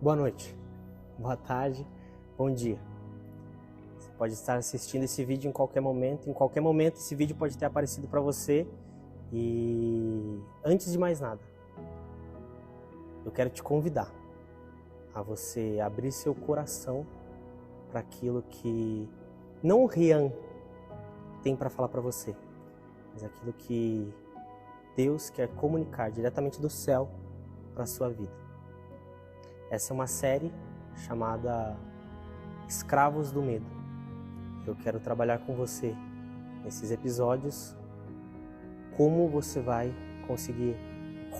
Boa noite, boa tarde, bom dia. Você pode estar assistindo esse vídeo em qualquer momento esse vídeo pode ter aparecido para você. E antes de mais nada, eu quero te convidar a você abrir seu coração para aquilo que não o Rian tem para falar para você, mas aquilo que Deus quer comunicar diretamente do céu para a sua vida. Essa é uma série chamada Escravos do Medo. Eu quero trabalhar com você nesses episódios como você vai conseguir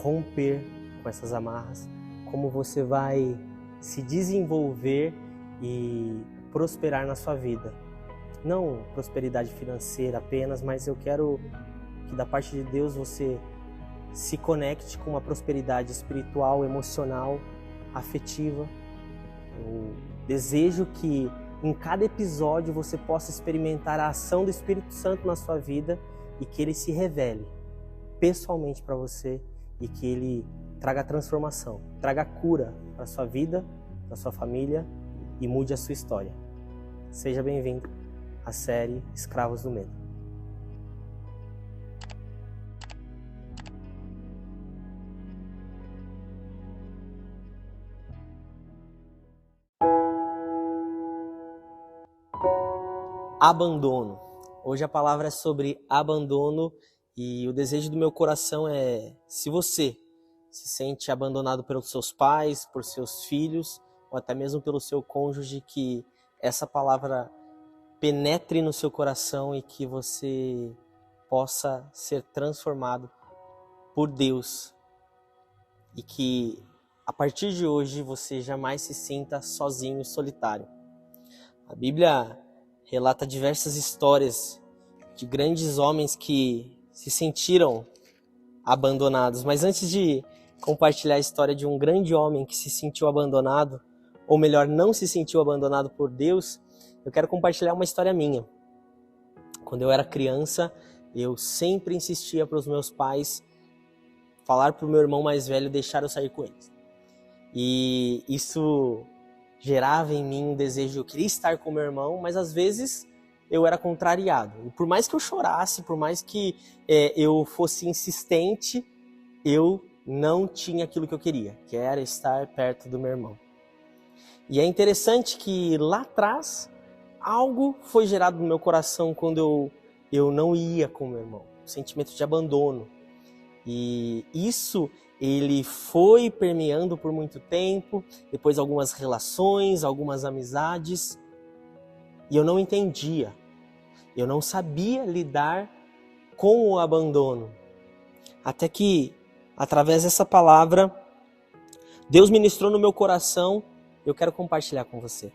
romper com essas amarras, como você vai se desenvolver e prosperar na sua vida. Não prosperidade financeira apenas, mas eu quero que da parte de Deus você se conecte com uma prosperidade espiritual, emocional, afetiva. Eu desejo que em cada episódio você possa experimentar a ação do Espírito Santo na sua vida e que ele se revele pessoalmente para você e que ele traga transformação, traga cura para a sua vida, para a sua família e mude a sua história. Seja bem-vindo à série Escravos do Medo. Abandono. Hoje a palavra é sobre abandono e o desejo do meu coração é, se você se sente abandonado pelos seus pais, por seus filhos ou até mesmo pelo seu cônjuge, que essa palavra penetre no seu coração e que você possa ser transformado por Deus e que a partir de hoje você jamais se sinta sozinho, solitário. A Bíblia relata diversas histórias de grandes homens que se sentiram abandonados. Mas antes de compartilhar a história de um grande homem que se sentiu abandonado, ou melhor, não se sentiu abandonado por Deus, eu quero compartilhar uma história minha. Quando eu era criança, eu sempre insistia para os meus pais falar para o meu irmão mais velho deixar eu sair com eles. E isso gerava em mim um desejo, eu queria estar com meu irmão, mas às vezes eu era contrariado. E por mais que eu chorasse, por mais que eu fosse insistente, eu não tinha aquilo que eu queria, que era estar perto do meu irmão. E é interessante que lá atrás, algo foi gerado no meu coração quando eu não ia com meu irmão, um sentimento de abandono. E isso ele foi permeando por muito tempo, depois algumas relações, algumas amizades, e eu não entendia, eu não sabia lidar com o abandono. Até que, através dessa palavra, Deus ministrou no meu coração, eu quero compartilhar com você.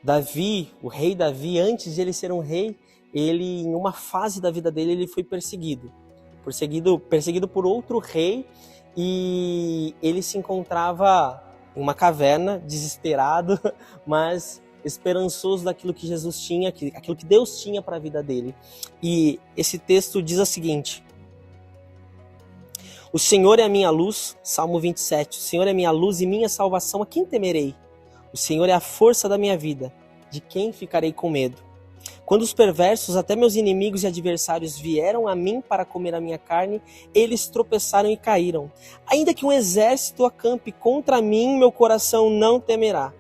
Davi, o rei Davi, antes de ele ser um rei, ele, em uma fase da vida dele, ele foi perseguido por outro rei, e ele se encontrava em uma caverna, desesperado, mas esperançoso daquilo que Jesus tinha, aquilo que Deus tinha para a vida dele. E esse texto diz o seguinte: o Senhor é a minha luz, Salmo 27, o Senhor é minha luz e minha salvação, a quem temerei? O Senhor é a força da minha vida, de quem ficarei com medo? Quando os perversos, até meus inimigos e adversários, vieram a mim para comer a minha carne, eles tropeçaram e caíram. Ainda que um exército acampe contra mim, meu coração não temerá.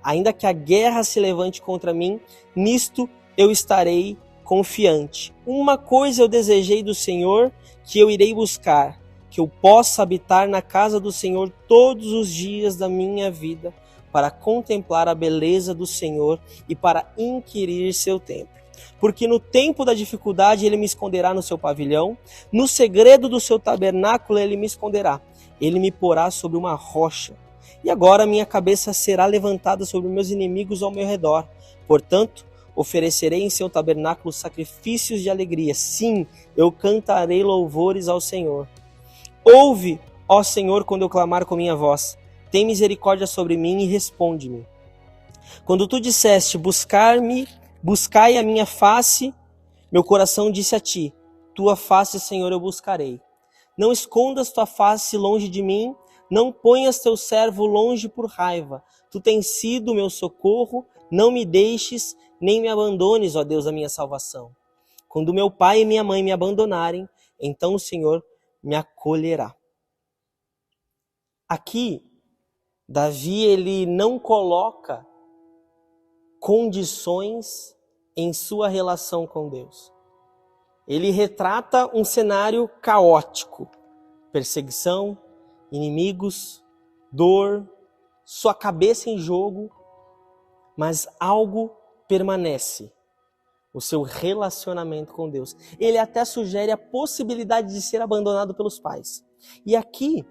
Ainda que a guerra se levante contra mim, nisto eu estarei confiante. Uma coisa eu desejei do Senhor, que eu irei buscar, que eu possa habitar na casa do Senhor todos os dias da minha vida, para contemplar a beleza do Senhor e para inquirir seu templo. Porque no tempo da dificuldade ele me esconderá no seu pavilhão, no segredo do seu tabernáculo ele me esconderá. Ele me porá sobre uma rocha. E agora minha cabeça será levantada sobre meus inimigos ao meu redor. Portanto, oferecerei em seu tabernáculo sacrifícios de alegria. Sim, eu cantarei louvores ao Senhor. Ouve, ó Senhor, quando eu clamar com minha voz. Tem misericórdia sobre mim e responde-me. Quando tu disseste, buscai a minha face, meu coração disse a ti, tua face, Senhor, eu buscarei. Não escondas tua face longe de mim, Não ponhas teu servo longe por raiva. Tu tens sido meu socorro, não me deixes, nem me abandones, ó Deus da minha salvação. Quando meu pai e minha mãe me abandonarem, então o Senhor me acolherá. Aqui, Davi, ele não coloca condições em sua relação com Deus. Ele retrata um cenário caótico, perseguição, inimigos, dor, sua cabeça em jogo, mas algo permanece, o seu relacionamento com Deus. Ele até sugere a possibilidade de ser abandonado pelos pais. E aqui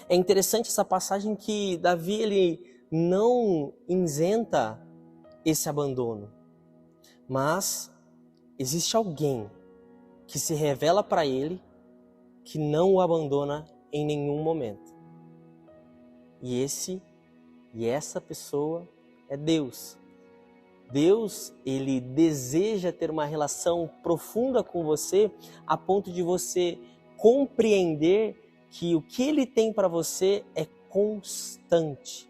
é interessante essa passagem que Davi ele não isenta esse abandono, mas existe alguém que se revela para ele que não o abandona em nenhum momento. E essa pessoa é Deus. Deus, ele deseja ter uma relação profunda com você a ponto de você compreender que o que ele tem para você é constante.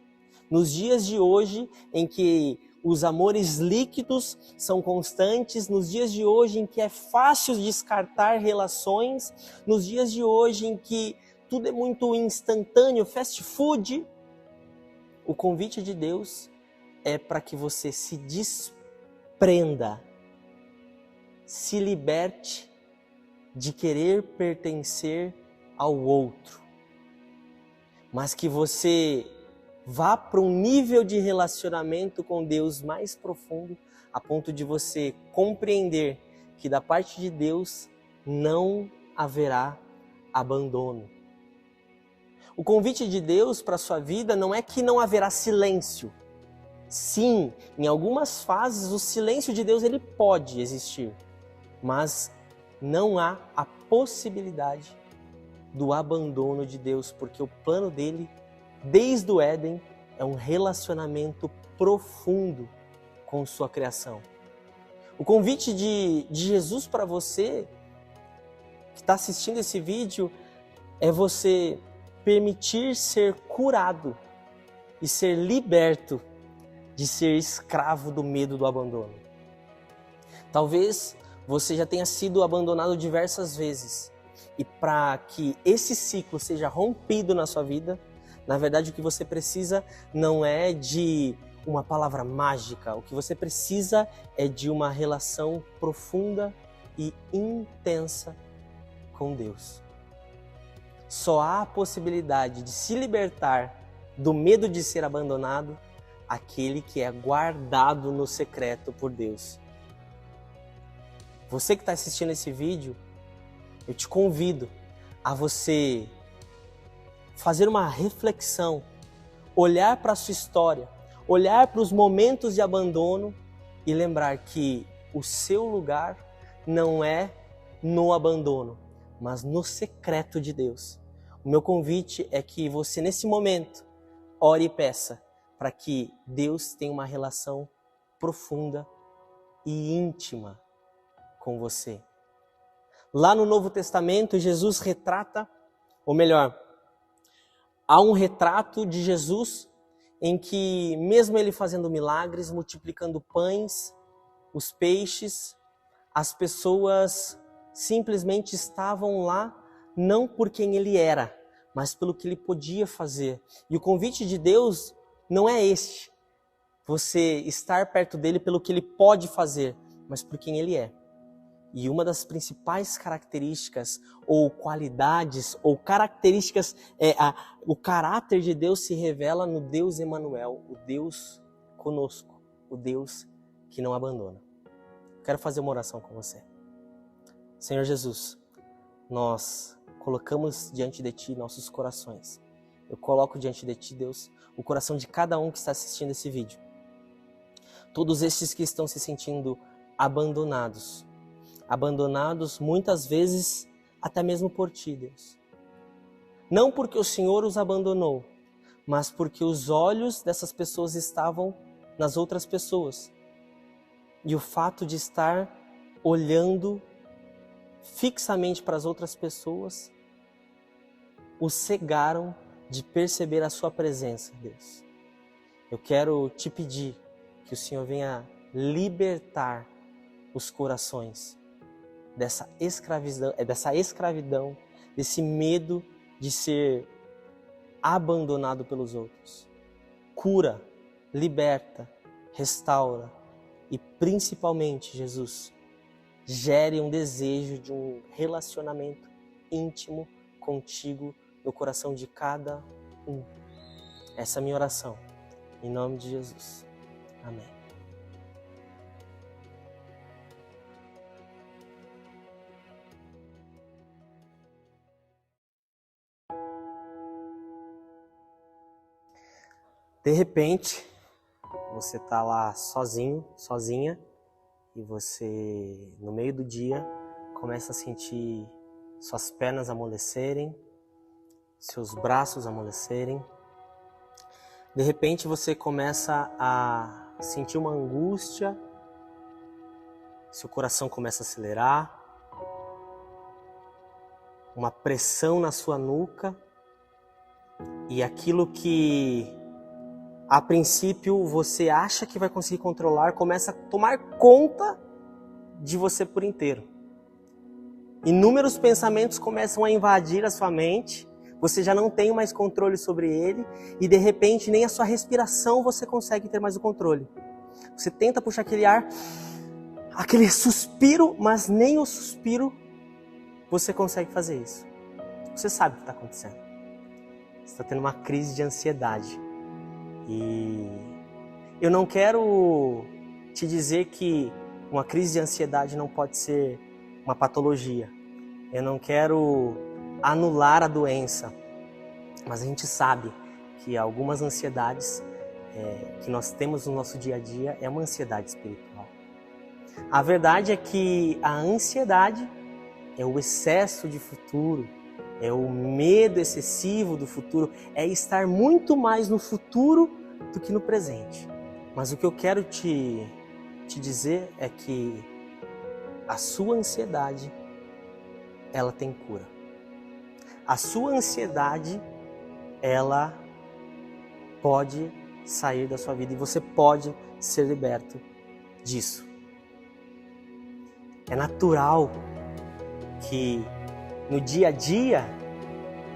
Nos dias de hoje, em que os amores líquidos são constantes, nos dias de hoje em que é fácil descartar relações, nos dias de hoje em que tudo é muito instantâneo, fast food, o convite de Deus é para que você se desprenda, se liberte de querer pertencer ao outro, mas que você vá para um nível de relacionamento com Deus mais profundo, a ponto de você compreender que da parte de Deus não haverá abandono. O convite de Deus para a sua vida não é que não haverá silêncio. Sim, em algumas fases o silêncio de Deus ele pode existir, mas não há a possibilidade do abandono de Deus, porque o plano dele, desde o Éden, é um relacionamento profundo com sua criação. O convite de Jesus para você, que está assistindo esse vídeo, é você permitir ser curado e ser liberto de ser escravo do medo do abandono. Talvez você já tenha sido abandonado diversas vezes, e para que esse ciclo seja rompido na sua vida, na verdade o que você precisa não é de uma palavra mágica, o que você precisa é de uma relação profunda e intensa com Deus. Só há a possibilidade de se libertar do medo de ser abandonado aquele que é guardado no secreto por Deus. Você que está assistindo esse vídeo, eu te convido a você fazer uma reflexão, olhar para a sua história, olhar para os momentos de abandono e lembrar que o seu lugar não é no abandono, mas no secreto de Deus. O meu convite é que você, nesse momento, ore e peça para que Deus tenha uma relação profunda e íntima com você. Lá no Novo Testamento, Jesus retrata, ou melhor, há um retrato de Jesus em que, mesmo ele fazendo milagres, multiplicando pães, os peixes, as pessoas simplesmente estavam lá não por quem ele era, mas pelo que ele podia fazer. E o convite de Deus não é este, você estar perto dele pelo que ele pode fazer, mas por quem ele é. E uma das principais características, ou qualidades, ou características, o caráter de Deus se revela no Deus Emanuel, o Deus conosco, o Deus que não abandona. Quero fazer uma oração com você. Senhor Jesus, nós colocamos diante de Ti nossos corações. Eu coloco diante de Ti, Deus, o coração de cada um que está assistindo esse vídeo. Todos estes que estão se sentindo abandonados muitas vezes até mesmo por Ti, Deus. Não porque o Senhor os abandonou, mas porque os olhos dessas pessoas estavam nas outras pessoas. E o fato de estar olhando fixamente para as outras pessoas os cegaram de perceber a sua presença, Deus. Eu quero te pedir que o Senhor venha libertar os corações dessa escravidão, desse medo de ser abandonado pelos outros. Cura, liberta, restaura e principalmente, Jesus, gere um desejo de um relacionamento íntimo contigo no coração de cada um. Essa é a minha oração. Em nome de Jesus. Amém. De repente, você está lá sozinho, sozinha, e você, no meio do dia, começa a sentir suas pernas amolecerem, seus braços amolecerem. De repente, você começa a sentir uma angústia, seu coração começa a acelerar, uma pressão na sua nuca, e aquilo que a princípio você acha que vai conseguir controlar, começa a tomar conta de você por inteiro. Inúmeros pensamentos começam a invadir a sua mente, você já não tem mais controle sobre ele, e de repente nem a sua respiração você consegue ter mais o controle. Você tenta puxar aquele ar, aquele suspiro, mas nem o suspiro você consegue fazer isso. Você sabe o que está acontecendo. Você está tendo uma crise de ansiedade. E eu não quero te dizer que uma crise de ansiedade não pode ser uma patologia. Eu não quero anular a doença, mas a gente sabe que algumas ansiedades que nós temos no nosso dia a dia é uma ansiedade espiritual. A verdade é que a ansiedade é o excesso de futuro, é o medo excessivo do futuro, é estar muito mais no futuro do que no presente. Mas o que eu quero te dizer é que a sua ansiedade, ela tem cura. A sua ansiedade, ela pode sair da sua vida e você pode ser liberto disso. É natural que no dia a dia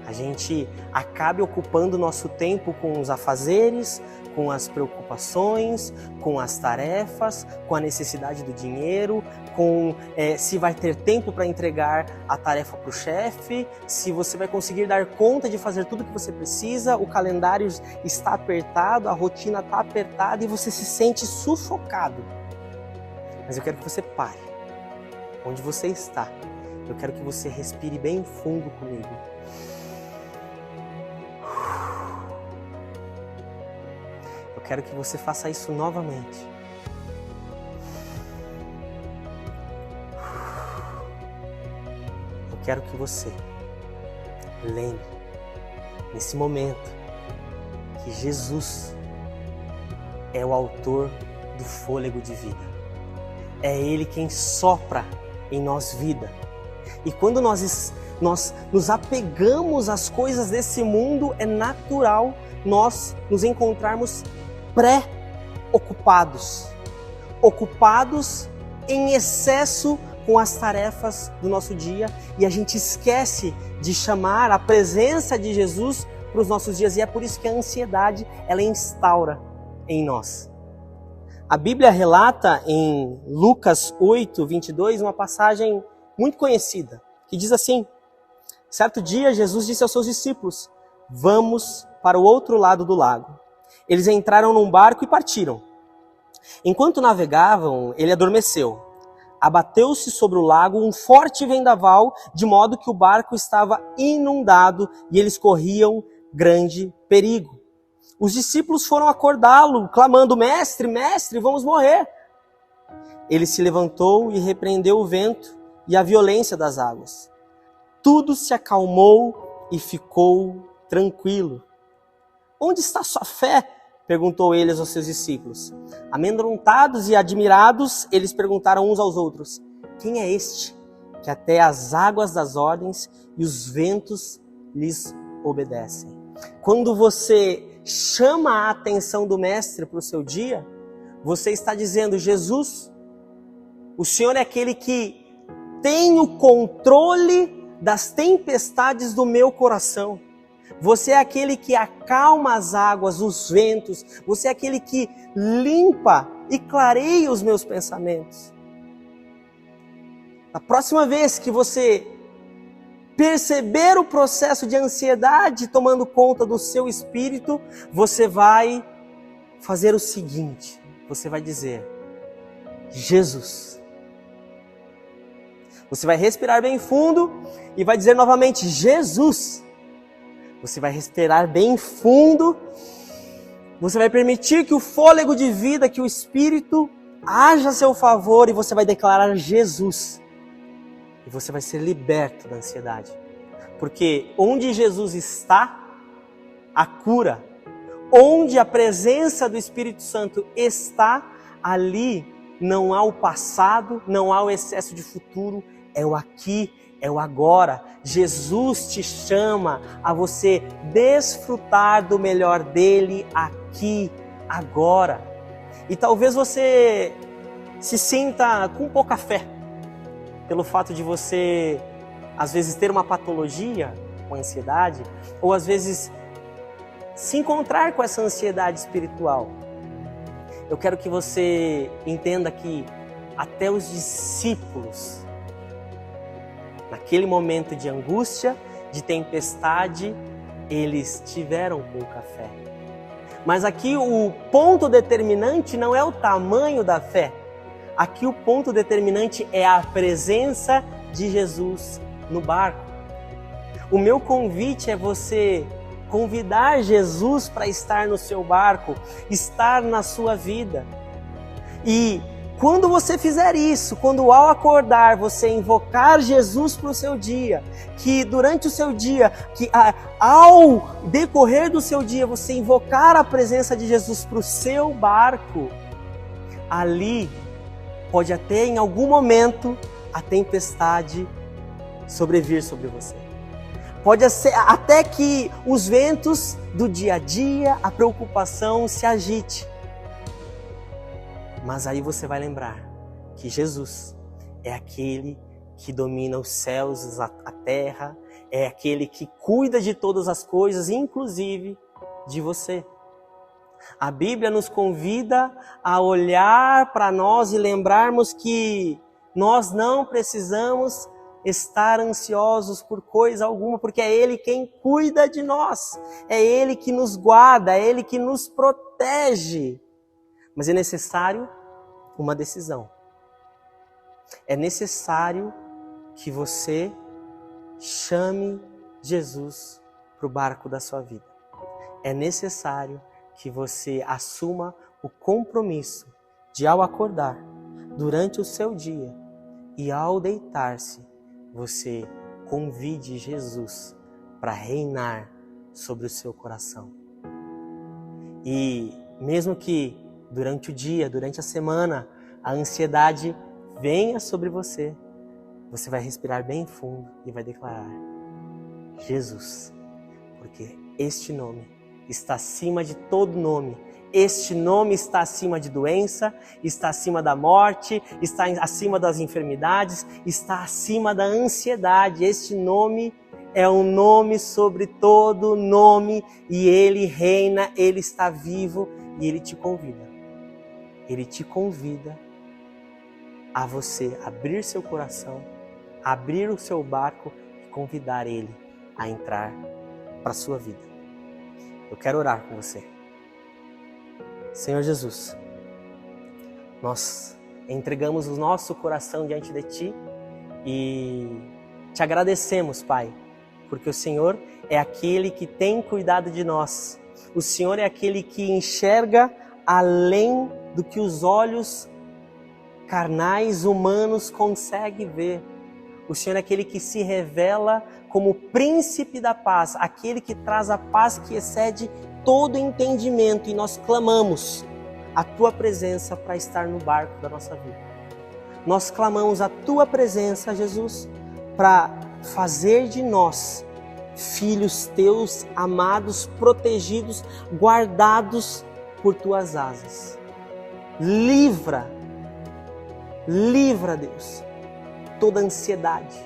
a gente acabe ocupando nosso tempo com os afazeres, com as preocupações, com as tarefas, com a necessidade do dinheiro, com se vai ter tempo para entregar a tarefa para o chefe, se você vai conseguir dar conta de fazer tudo o que você precisa, o calendário está apertado, a rotina está apertada e você se sente sufocado. Mas eu quero que você pare. Onde você está, eu quero que você respire bem fundo comigo. Eu quero que você faça isso novamente. Eu quero que você lembre, nesse momento, que Jesus é o autor do fôlego de vida. É Ele quem sopra em nós vida. E quando nós nos apegamos às coisas desse mundo, é natural nós nos encontrarmos ocupados em excesso com as tarefas do nosso dia, e a gente esquece de chamar a presença de Jesus para os nossos dias, e é por isso que a ansiedade ela instaura em nós. A Bíblia relata em Lucas 8, 22, uma passagem muito conhecida, que diz assim: certo dia Jesus disse aos seus discípulos: vamos para o outro lado do lago. Eles entraram num barco e partiram. Enquanto navegavam, ele adormeceu. Abateu-se sobre o lago um forte vendaval, de modo que o barco estava inundado e eles corriam grande perigo. Os discípulos foram acordá-lo, clamando: mestre, mestre, vamos morrer. Ele se levantou e repreendeu o vento e a violência das águas. Tudo se acalmou e ficou tranquilo. Onde está sua fé? Perguntou ele aos seus discípulos. Amedrontados e admirados, eles perguntaram uns aos outros: quem é este que até as águas das ordens e os ventos lhes obedecem? Quando você chama a atenção do Mestre para o seu dia, você está dizendo: Jesus, o Senhor é aquele que tem o controle das tempestades do meu coração. Você é aquele que acalma as águas, os ventos. Você é aquele que limpa e clareia os meus pensamentos. A próxima vez que você perceber o processo de ansiedade tomando conta do seu espírito, você vai fazer o seguinte: você vai dizer: Jesus. Você vai respirar bem fundo e vai dizer novamente: Jesus. Você vai respirar bem fundo. Você vai permitir que o fôlego de vida, que o Espírito haja a seu favor, e você vai declarar Jesus. E você vai ser liberto da ansiedade. Porque onde Jesus está, a cura. Onde a presença do Espírito Santo está, ali não há o passado, não há o excesso de futuro, é o aqui, é o agora. Jesus te chama a você desfrutar do melhor dele aqui, agora. E talvez você se sinta com pouca fé, pelo fato de você, às vezes, ter uma patologia com ansiedade, ou às vezes se encontrar com essa ansiedade espiritual. Eu quero que você entenda que até os discípulos, naquele momento de angústia, de tempestade, eles tiveram pouca fé. Mas aqui o ponto determinante não é o tamanho da fé. Aqui o ponto determinante é a presença de Jesus no barco. O meu convite é você convidar Jesus para estar no seu barco, estar na sua vida. E quando você fizer isso, quando ao acordar você invocar Jesus para o seu dia, que durante o seu dia, que ao decorrer do seu dia você invocar a presença de Jesus para o seu barco, ali pode até em algum momento a tempestade sobrevir sobre você. Pode ser até que os ventos do dia a dia, a preocupação se agite. Mas aí você vai lembrar que Jesus é aquele que domina os céus, a terra, é aquele que cuida de todas as coisas, inclusive de você. A Bíblia nos convida a olhar para nós e lembrarmos que nós não precisamos estar ansiosos por coisa alguma, porque é Ele quem cuida de nós, é Ele que nos guarda, é Ele que nos protege. Mas é necessário uma decisão. É necessário que você chame Jesus para o barco da sua vida. É necessário que você assuma o compromisso de, ao acordar, durante o seu dia e ao deitar-se, você convide Jesus para reinar sobre o seu coração. E mesmo que durante o dia, durante a semana, a ansiedade venha sobre você, você vai respirar bem fundo e vai declarar: Jesus, porque este nome está acima de todo nome. Este nome está acima de doença, está acima da morte, está acima das enfermidades, está acima da ansiedade. Este nome é um nome sobre todo nome e Ele reina, Ele está vivo e Ele te convida. Ele te convida a você abrir seu coração, abrir o seu barco e convidar Ele a entrar para a sua vida. Eu quero orar com você. Senhor Jesus, nós entregamos o nosso coração diante de Ti e Te agradecemos, Pai, porque o Senhor é aquele que tem cuidado de nós. O Senhor é aquele que enxerga além do que os olhos carnais humanos conseguem ver. O Senhor é aquele que se revela como príncipe da paz, aquele que traz a paz que excede todo entendimento, e nós clamamos a Tua presença para estar no barco da nossa vida. Nós clamamos a Tua presença, Jesus, para fazer de nós filhos teus, amados, protegidos, guardados por tuas asas. Livra, Deus, toda ansiedade,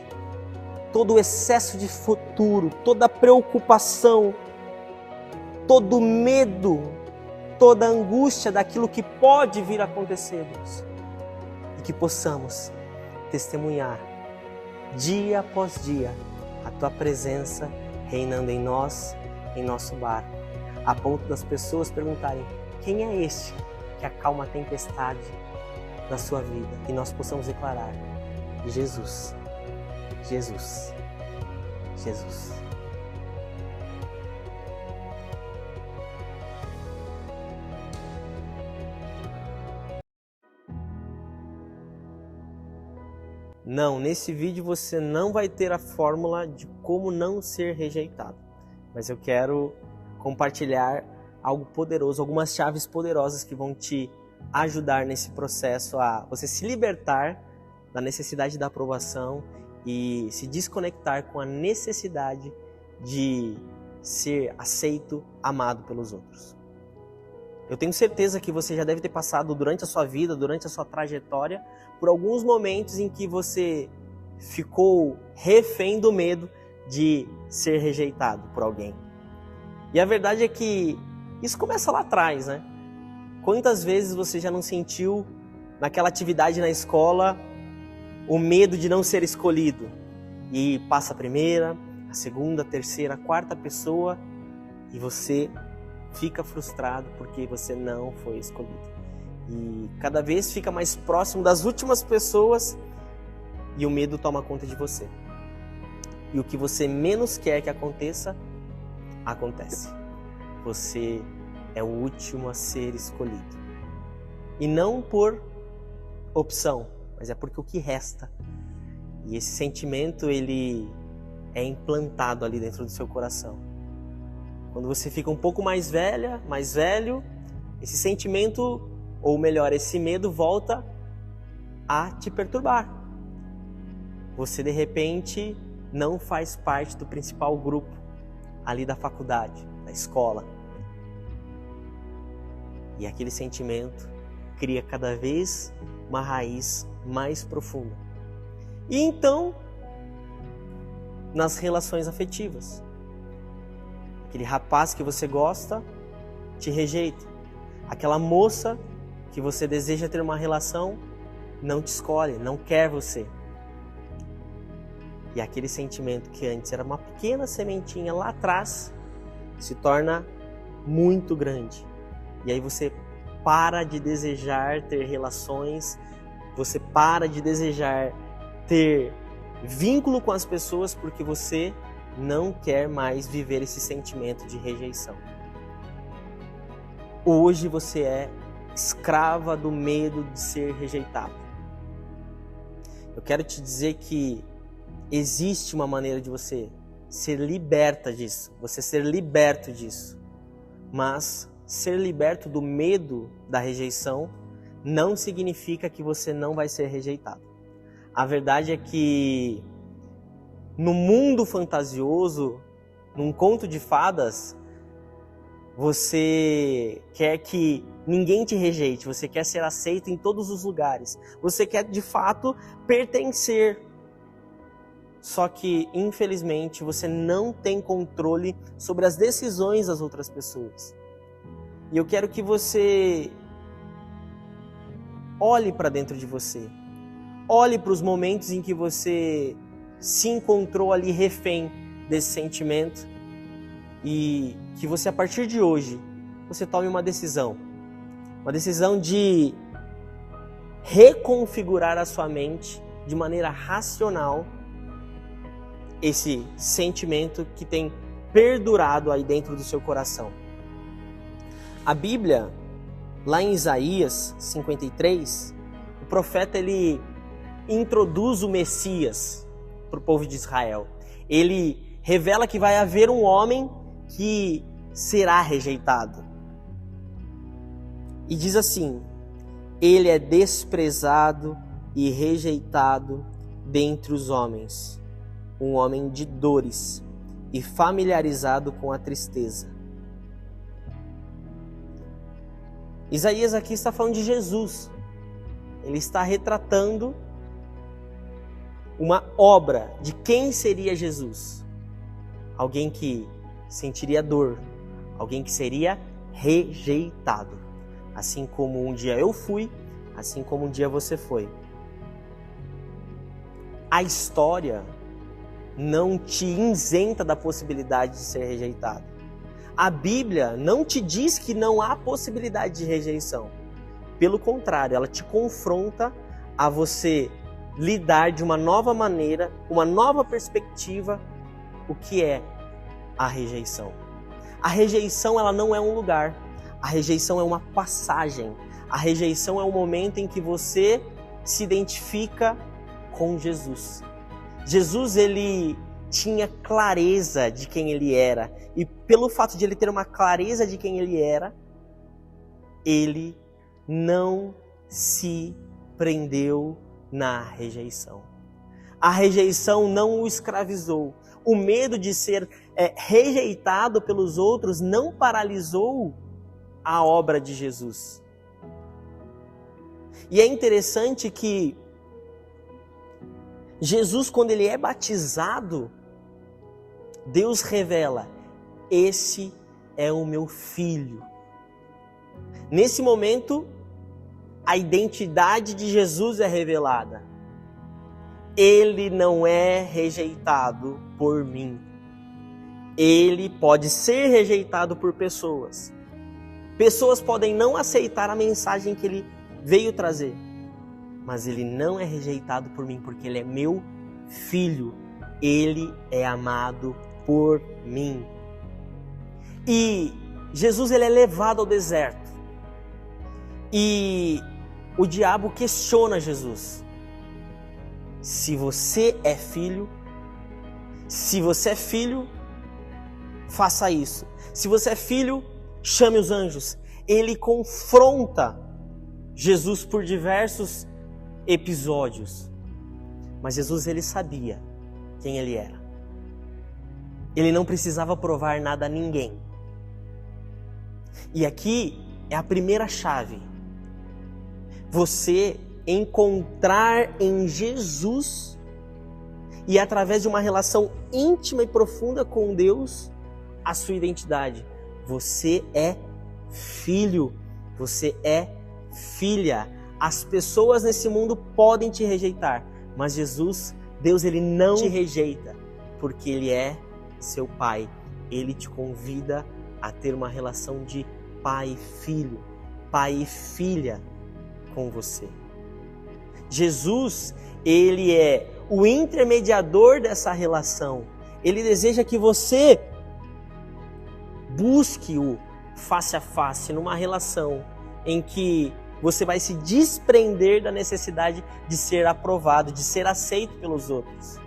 todo o excesso de futuro, toda preocupação, todo medo, toda angústia daquilo que pode vir a acontecer, Deus. E que possamos testemunhar, dia após dia, a Tua presença reinando em nós, em nosso lar, a ponto das pessoas perguntarem: quem é este que acalma a tempestade na sua vida? E nós possamos declarar: Jesus, Jesus, Jesus. Não, nesse vídeo você não vai ter a fórmula de como não ser rejeitado. Mas eu quero compartilhar algo poderoso, algumas chaves poderosas que vão te ajudar nesse processo a você se libertar da necessidade da aprovação e se desconectar com a necessidade de ser aceito, amado pelos outros. Eu tenho certeza que você já deve ter passado durante a sua vida, durante a sua trajetória, por alguns momentos em que você ficou refém do medo de ser rejeitado por alguém. E a verdade é que isso começa lá atrás, né? Quantas vezes você já não sentiu naquela atividade na escola o medo de não ser escolhido? E passa a primeira, a segunda, a terceira, a quarta pessoa e você fica frustrado porque você não foi escolhido. E cada vez fica mais próximo das últimas pessoas e o medo toma conta de você. E o que você menos quer que aconteça, acontece. Você é o último a ser escolhido. E não por opção, mas é porque o que resta. E esse sentimento, ele é implantado ali dentro do seu coração. Quando você fica um pouco mais velho, esse sentimento, ou melhor, esse medo volta a te perturbar. Você, de repente, não faz parte do principal grupo ali da faculdade, da escola. E aquele sentimento cria cada vez uma raiz mais profunda. E então, nas relações afetivas, aquele rapaz que você gosta te rejeita. Aquela moça que você deseja ter uma relação não te escolhe, não quer você. E aquele sentimento que antes era uma pequena sementinha lá atrás se torna muito grande. E aí você para de desejar ter relações, você para de desejar ter vínculo com as pessoas porque você não quer mais viver esse sentimento de rejeição. Hoje você é escrava do medo de ser rejeitado. Eu quero te dizer que existe uma maneira de você ser liberta disso, você ser liberto disso. Mas ser liberto do medo da rejeição não significa que você não vai ser rejeitado. A verdade é que no mundo fantasioso, num conto de fadas, você quer que ninguém te rejeite, você quer ser aceito em todos os lugares, você quer de fato pertencer. Só que, infelizmente, você não tem controle sobre as decisões das outras pessoas. E eu quero que você olhe para dentro de você. Olhe para os momentos em que você se encontrou ali refém desse sentimento e que você, a partir de hoje, você tome uma decisão de reconfigurar a sua mente de maneira racional esse sentimento que tem perdurado aí dentro do seu coração. A Bíblia, lá em Isaías 53, o profeta ele introduz o Messias para o povo de Israel. Ele revela que vai haver um homem que será rejeitado. E diz assim: ele é desprezado e rejeitado dentre os homens, um homem de dores, e familiarizado com a tristeza. Isaías aqui está falando de Jesus. Ele está retratando uma obra de quem seria Jesus. Alguém que sentiria dor, alguém que seria rejeitado. Assim como um dia eu fui, assim como um dia você foi. A história não te isenta da possibilidade de ser rejeitado. A Bíblia não te diz que não há possibilidade de rejeição. Pelo contrário, ela te confronta a você lidar de uma nova maneira, uma nova perspectiva, o que é a rejeição. A rejeição, ela não é um lugar. A rejeição é uma passagem. A rejeição é o momento em que você se identifica com Jesus. Jesus, ele tinha clareza de quem ele era. E pelo fato de ele ter uma clareza de quem ele era, ele não se prendeu na rejeição. A rejeição não o escravizou. O medo de ser rejeitado pelos outros não paralisou a obra de Jesus. E é interessante que Jesus, quando ele é batizado, Deus revela: esse é o meu filho. Nesse momento, a identidade de Jesus é revelada. Ele não é rejeitado por mim. Ele pode ser rejeitado por pessoas. Pessoas podem não aceitar a mensagem que ele veio trazer. Mas ele não é rejeitado por mim, porque ele é meu filho. Ele é amado por mim. E Jesus, ele é levado ao deserto. E o diabo questiona Jesus. Se você é filho, faça isso. Se você é filho, chame os anjos. Ele confronta Jesus por diversos episódios. Mas Jesus, ele sabia quem ele era. Ele não precisava provar nada a ninguém. E aqui é a primeira chave. Você encontrar em Jesus e através de uma relação íntima e profunda com Deus, a sua identidade. Você é filho, você é filha. As pessoas nesse mundo podem te rejeitar, mas Jesus, Deus, ele não te rejeita, porque ele é seu pai. Ele te convida a ter uma relação de pai e filho, pai e filha com você. Jesus, ele é o intermediador dessa relação. Ele deseja que você busque-o face a face, numa relação em que você vai se desprender da necessidade de ser aprovado, de ser aceito pelos outros.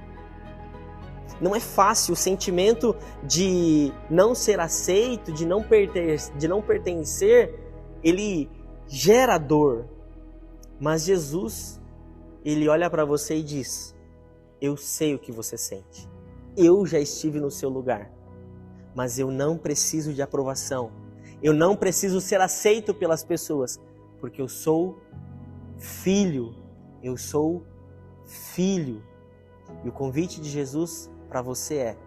Não é fácil, o sentimento de não ser aceito, de não pertencer, ele gera dor. Mas Jesus, ele olha para você e diz: eu sei o que você sente. Eu já estive no seu lugar. Mas eu não preciso de aprovação. Eu não preciso ser aceito pelas pessoas. Porque eu sou filho. Eu sou filho. E o convite de Jesus para você é: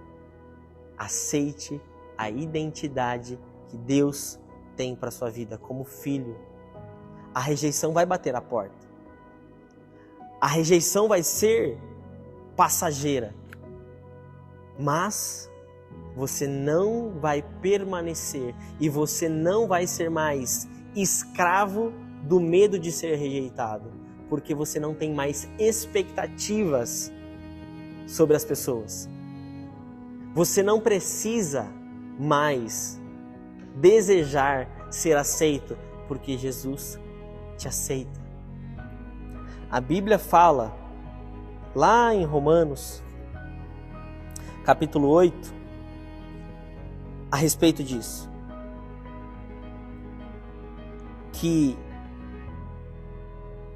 aceite a identidade que Deus tem para sua vida como filho. A rejeição vai bater a porta. A rejeição vai ser passageira. Mas você não vai permanecer e você não vai ser mais escravo do medo de ser rejeitado, porque você não tem mais expectativas sobre as pessoas. Você não precisa mais desejar ser aceito, porque Jesus te aceita. A Bíblia fala lá em Romanos, capítulo 8, a respeito disso. Que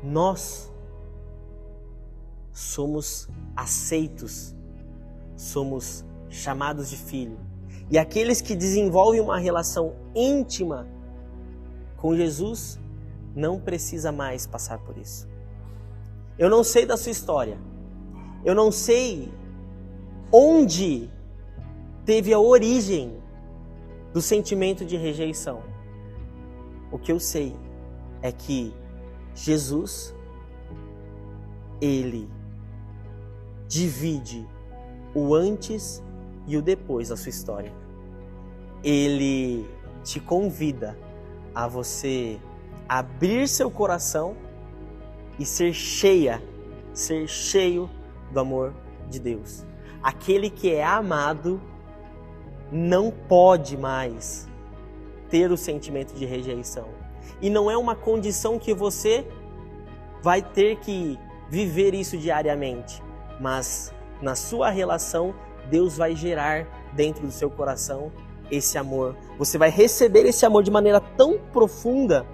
nós somos aceitos, somos chamados de filho. E aqueles que desenvolvem uma relação íntima com Jesus não precisa mais passar por isso. Eu não sei da sua história. Eu não sei onde teve a origem do sentimento de rejeição. O que eu sei é que Jesus, ele divide o antes e o depois da sua história. Ele te convida a você abrir seu coração e ser cheio do amor de Deus. Aquele que é amado não pode mais ter o sentimento de rejeição. E não é uma condição que você vai ter que viver isso diariamente, mas na sua relação, Deus vai gerar dentro do seu coração esse amor. Você vai receber esse amor de maneira tão profunda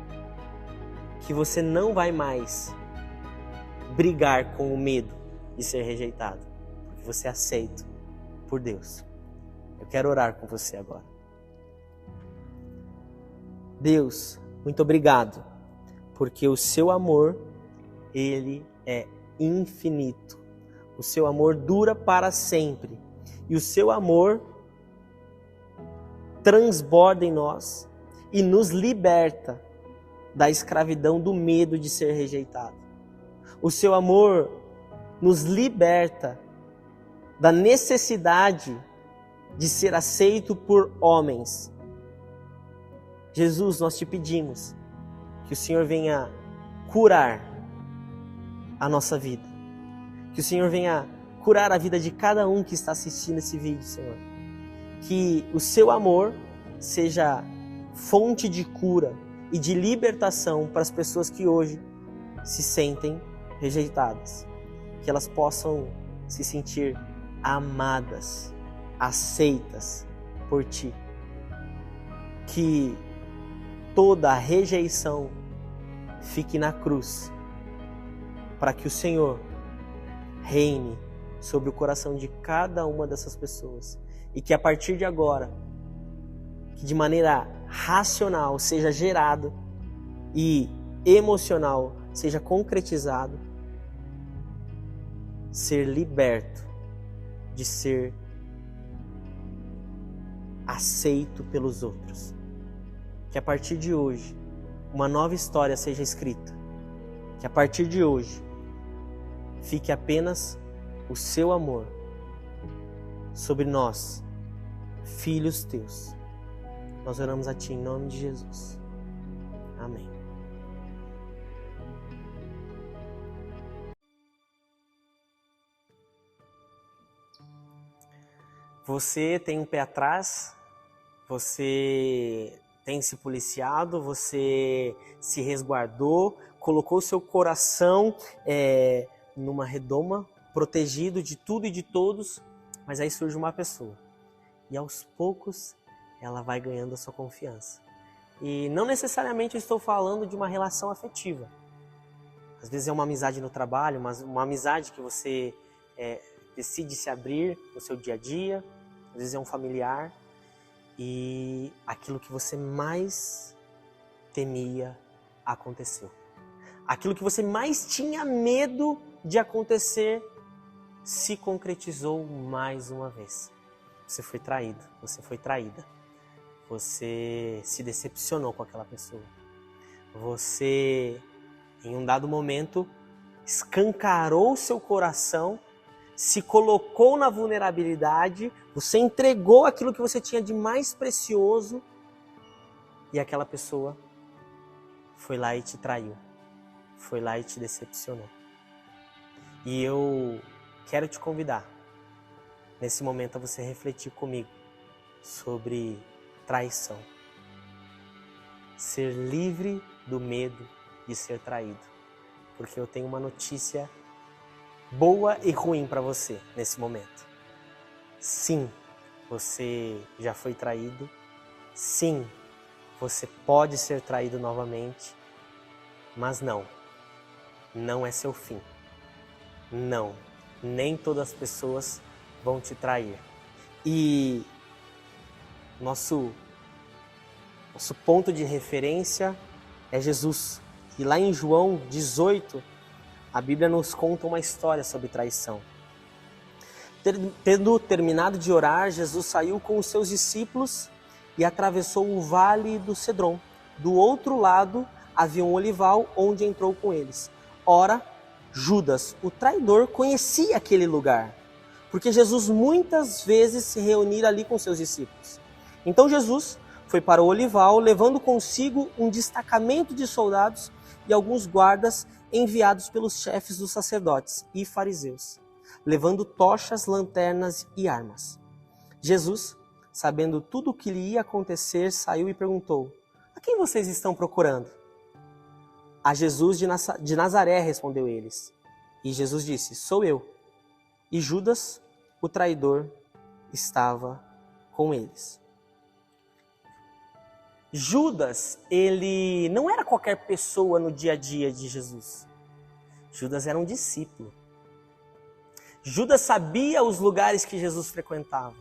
que você não vai mais brigar com o medo de ser rejeitado, porque você é aceito por Deus. Eu quero orar com você agora. Deus, muito obrigado, porque o seu amor, ele é infinito. O seu amor dura para sempre. E o seu amor transborda em nós e nos liberta da escravidão do medo de ser rejeitado. O seu amor nos liberta da necessidade de ser aceito por homens. Jesus, nós te pedimos que o Senhor venha curar a nossa vida. Que o Senhor venha curar a vida de cada um que está assistindo esse vídeo, Senhor. Que o seu amor seja fonte de cura e de libertação para as pessoas que hoje se sentem rejeitadas. Que elas possam se sentir amadas, aceitas por Ti. Que toda a rejeição fique na cruz, para que o Senhor reine sobre o coração de cada uma dessas pessoas. E que a partir de agora, que de maneira racional seja gerado e emocional seja concretizado, ser liberto de ser aceito pelos outros. Que a partir de hoje, uma nova história seja escrita. Que a partir de hoje, fique apenas o seu amor sobre nós, filhos teus. Nós oramos a Ti em nome de Jesus. Amém. Você tem um pé atrás, você tem se policiado, você se resguardou, colocou seu coração numa redoma, protegido de tudo e de todos, mas aí surge uma pessoa. E aos poucos ela vai ganhando a sua confiança. E não necessariamente eu estou falando de uma relação afetiva. Às vezes é uma amizade no trabalho, mas uma amizade que você decide se abrir no seu dia a dia. Às vezes é um familiar. E aquilo que você mais temia aconteceu. Aquilo que você mais tinha medo de acontecer se concretizou mais uma vez. Você foi traído, você foi traída. Você se decepcionou com aquela pessoa. Você, em um dado momento, escancarou seu coração, se colocou na vulnerabilidade, você entregou aquilo que você tinha de mais precioso e aquela pessoa foi lá e te traiu. Foi lá e te decepcionou. E eu quero te convidar, nesse momento, a você refletir comigo sobre traição. Ser livre do medo de ser traído. Porque eu tenho uma notícia boa e ruim para você nesse momento. Sim, você já foi traído. Sim, você pode ser traído novamente. Mas não é seu fim. Não, nem todas as pessoas vão te trair. E nosso ponto de referência é Jesus. E lá em João 18, a Bíblia nos conta uma história sobre traição. Tendo terminado de orar, Jesus saiu com os seus discípulos e atravessou o vale do Cedron. Do outro lado havia um olival onde entrou com eles. Ora, Judas, o traidor, conhecia aquele lugar, porque Jesus muitas vezes se reunira ali com seus discípulos. Então Jesus foi para o olival, levando consigo um destacamento de soldados e alguns guardas enviados pelos chefes dos sacerdotes e fariseus, levando tochas, lanternas e armas. Jesus, sabendo tudo o que lhe ia acontecer, saiu e perguntou: a quem vocês estão procurando? A Jesus de Nazaré, respondeu eles. E Jesus disse: sou eu. E Judas, o traidor, estava com eles. Judas, ele não era qualquer pessoa no dia a dia de Jesus. Judas era um discípulo. Judas sabia os lugares que Jesus frequentava.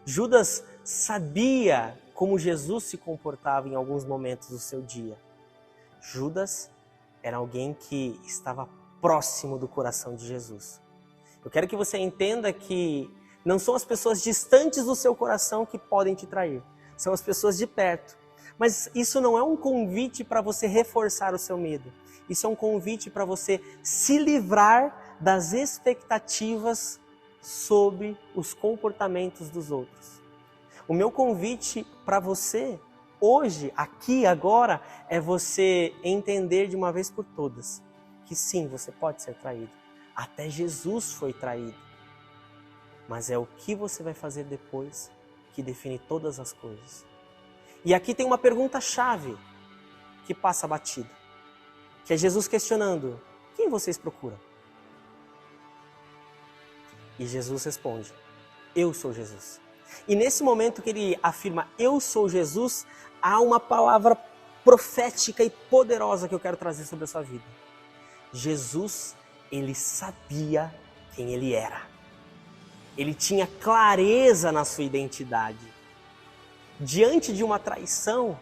Judas sabia como Jesus se comportava em alguns momentos do seu dia. Judas era alguém que estava próximo do coração de Jesus. Eu quero que você entenda que não são as pessoas distantes do seu coração que podem te trair. São as pessoas de perto. Mas isso não é um convite para você reforçar o seu medo. Isso é um convite para você se livrar das expectativas sobre os comportamentos dos outros. O meu convite para você hoje, aqui, agora, é você entender de uma vez por todas que sim, você pode ser traído. Até Jesus foi traído. Mas é o que você vai fazer depois que define todas as coisas. E aqui tem uma pergunta-chave que passa batida, que é Jesus questionando: quem vocês procuram? E Jesus responde: eu sou Jesus. E nesse momento que ele afirma eu sou Jesus, há uma palavra profética e poderosa que eu quero trazer sobre a sua vida. Jesus, ele sabia quem ele era. Ele tinha clareza na sua identidade. Diante de uma traição,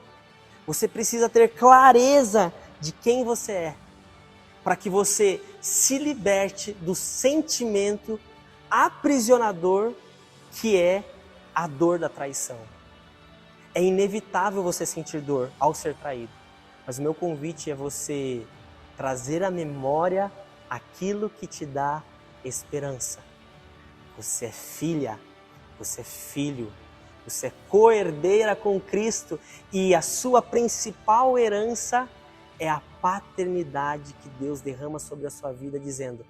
você precisa ter clareza de quem você é, para que você se liberte do sentimento aprisionador que é a dor da traição. É inevitável você sentir dor ao ser traído, mas o meu convite é você trazer à memória aquilo que te dá esperança. Você é filha, você é filho, você é co-herdeira com Cristo e a sua principal herança é a paternidade que Deus derrama sobre a sua vida, dizendo: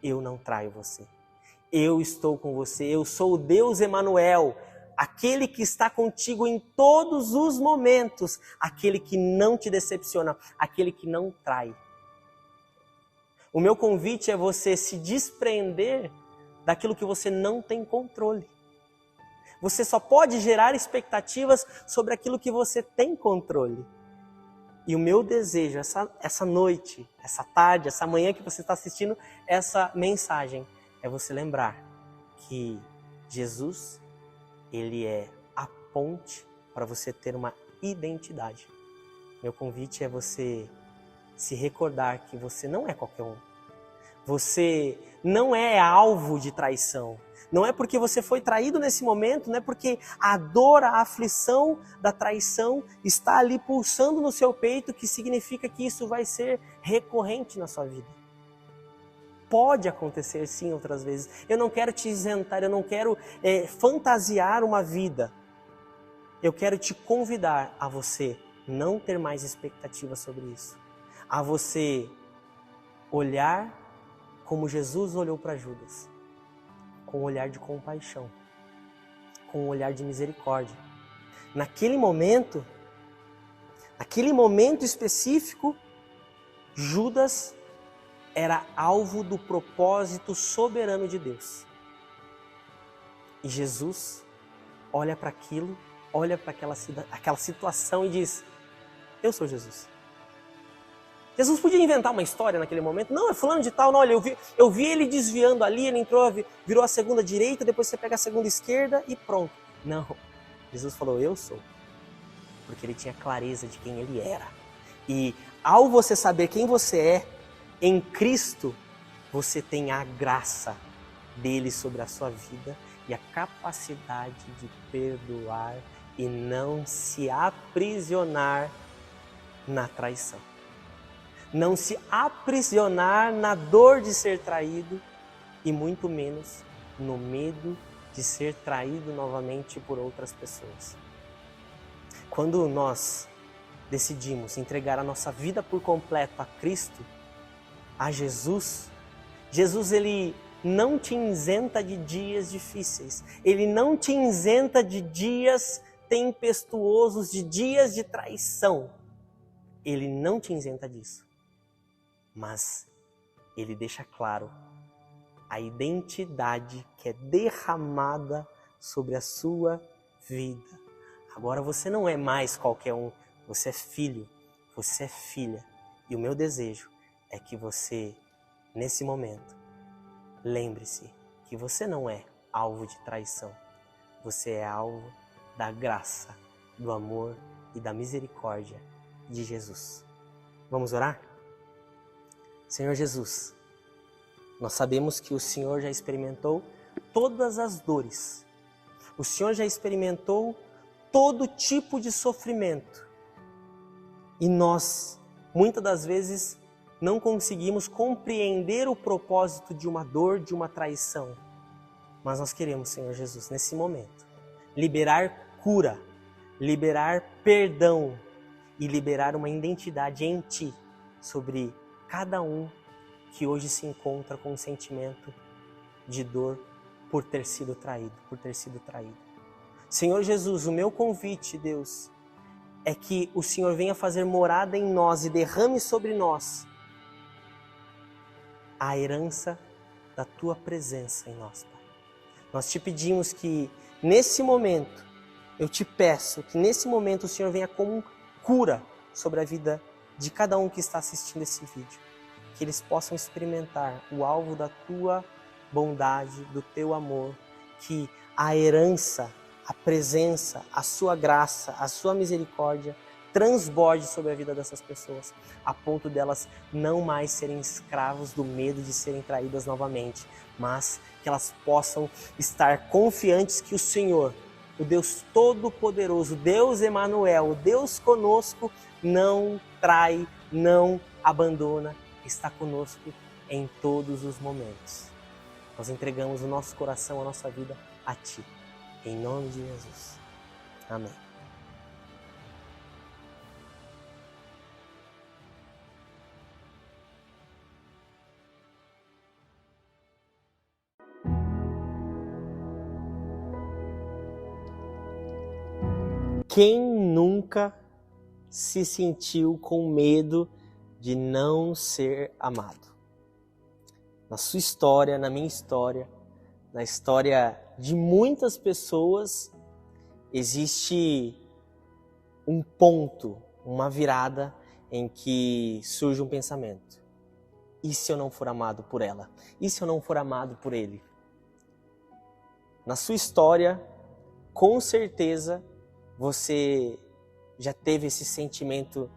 eu não traio você, eu estou com você, eu sou o Deus Emanuel, aquele que está contigo em todos os momentos, aquele que não te decepciona, aquele que não trai. O meu convite é você se desprender daquilo que você não tem controle. Você só pode gerar expectativas sobre aquilo que você tem controle. E o meu desejo, essa noite, essa tarde, essa manhã que você está assistindo essa mensagem, é você lembrar que Jesus, ele é a ponte para você ter uma identidade. Meu convite é você se recordar que você não é qualquer um. Você não é alvo de traição. Não é porque você foi traído nesse momento, não é porque a dor, a aflição da traição está ali pulsando no seu peito que significa que isso vai ser recorrente na sua vida. Pode acontecer sim outras vezes. Eu não quero te isentar, eu não quero fantasiar uma vida. Eu quero te convidar a você não ter mais expectativa sobre isso. A você olhar como Jesus olhou para Judas. Com um olhar de compaixão, com um olhar de misericórdia. Naquele momento específico, Judas era alvo do propósito soberano de Deus. E Jesus olha para aquilo, olha para aquela situação e diz: eu sou Jesus. Jesus podia inventar uma história naquele momento. Não, é fulano de tal. Não, olha, eu vi ele desviando ali, ele entrou, virou a segunda direita, depois você pega a segunda esquerda e pronto. Não, Jesus falou, eu sou. Porque ele tinha clareza de quem ele era. E ao você saber quem você é, em Cristo, você tem a graça dele sobre a sua vida e a capacidade de perdoar e não se aprisionar na traição. Não se aprisionar na dor de ser traído e muito menos no medo de ser traído novamente por outras pessoas. Quando nós decidimos entregar a nossa vida por completo a Cristo, a Jesus, ele não te isenta de dias difíceis. Ele não te isenta de dias tempestuosos, de dias de traição. Ele não te isenta disso. Mas ele deixa claro a identidade que é derramada sobre a sua vida. Agora você não é mais qualquer um. Você é filho, você é filha. E o meu desejo é que você, nesse momento, lembre-se que você não é alvo de traição. Você é alvo da graça, do amor e da misericórdia de Jesus. Vamos orar? Senhor Jesus, nós sabemos que o Senhor já experimentou todas as dores. O Senhor já experimentou todo tipo de sofrimento. E nós, muitas das vezes, não conseguimos compreender o propósito de uma dor, de uma traição. Mas nós queremos, Senhor Jesus, nesse momento, liberar cura, liberar perdão e liberar uma identidade em Ti sobre cada um que hoje se encontra com um sentimento de dor por ter sido traído, Senhor Jesus, o meu convite, Deus, é que o Senhor venha fazer morada em nós e derrame sobre nós a herança da Tua presença em nós, Pai. Nós te pedimos que nesse momento, eu te peço que nesse momento o Senhor venha como cura sobre a vida de cada um que está assistindo esse vídeo. Que eles possam experimentar o alvo da Tua bondade, do Teu amor, que a herança, a presença, a Sua graça, a Sua misericórdia transborde sobre a vida dessas pessoas, a ponto delas não mais serem escravos do medo de serem traídas novamente, mas que elas possam estar confiantes que o Senhor, o Deus Todo-Poderoso, Deus Emanuel, o Deus conosco, não trai, não abandona, está conosco em todos os momentos. Nós entregamos o nosso coração, a nossa vida a Ti. Em nome de Jesus. Amém. Quem nunca se sentiu com medo de não ser amado? Na sua história, na minha história, na história de muitas pessoas, existe um ponto, uma virada em que surge um pensamento. E se eu não for amado por ela? E se eu não for amado por ele? Na sua história, com certeza, você já teve esse sentimento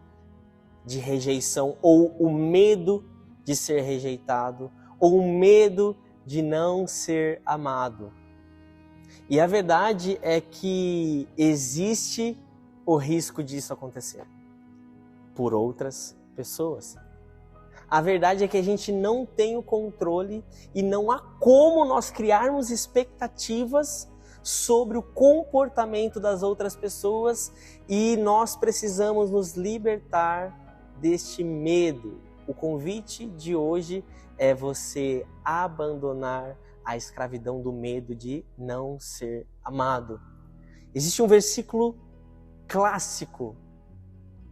de rejeição, ou o medo de ser rejeitado, ou o medo de não ser amado. E a verdade é que existe o risco disso acontecer por outras pessoas. A verdade é que a gente não tem o controle e não há como nós criarmos expectativas sobre o comportamento das outras pessoas, e nós precisamos nos libertar deste medo. O convite de hoje é você abandonar a escravidão do medo de não ser amado. Existe um versículo clássico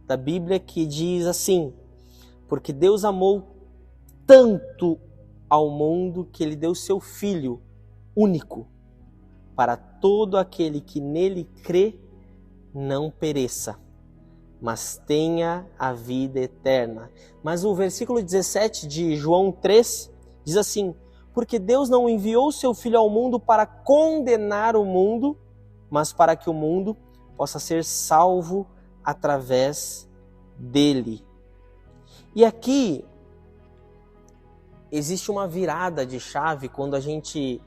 da Bíblia que diz assim: porque Deus amou tanto ao mundo que Ele deu seu Filho único, para todo aquele que nele crê não pereça, mas tenha a vida eterna. Mas o versículo 17 de João 3 diz assim: porque Deus não enviou o seu Filho ao mundo para condenar o mundo, mas para que o mundo possa ser salvo através dele. E aqui existe uma virada de chave quando a gente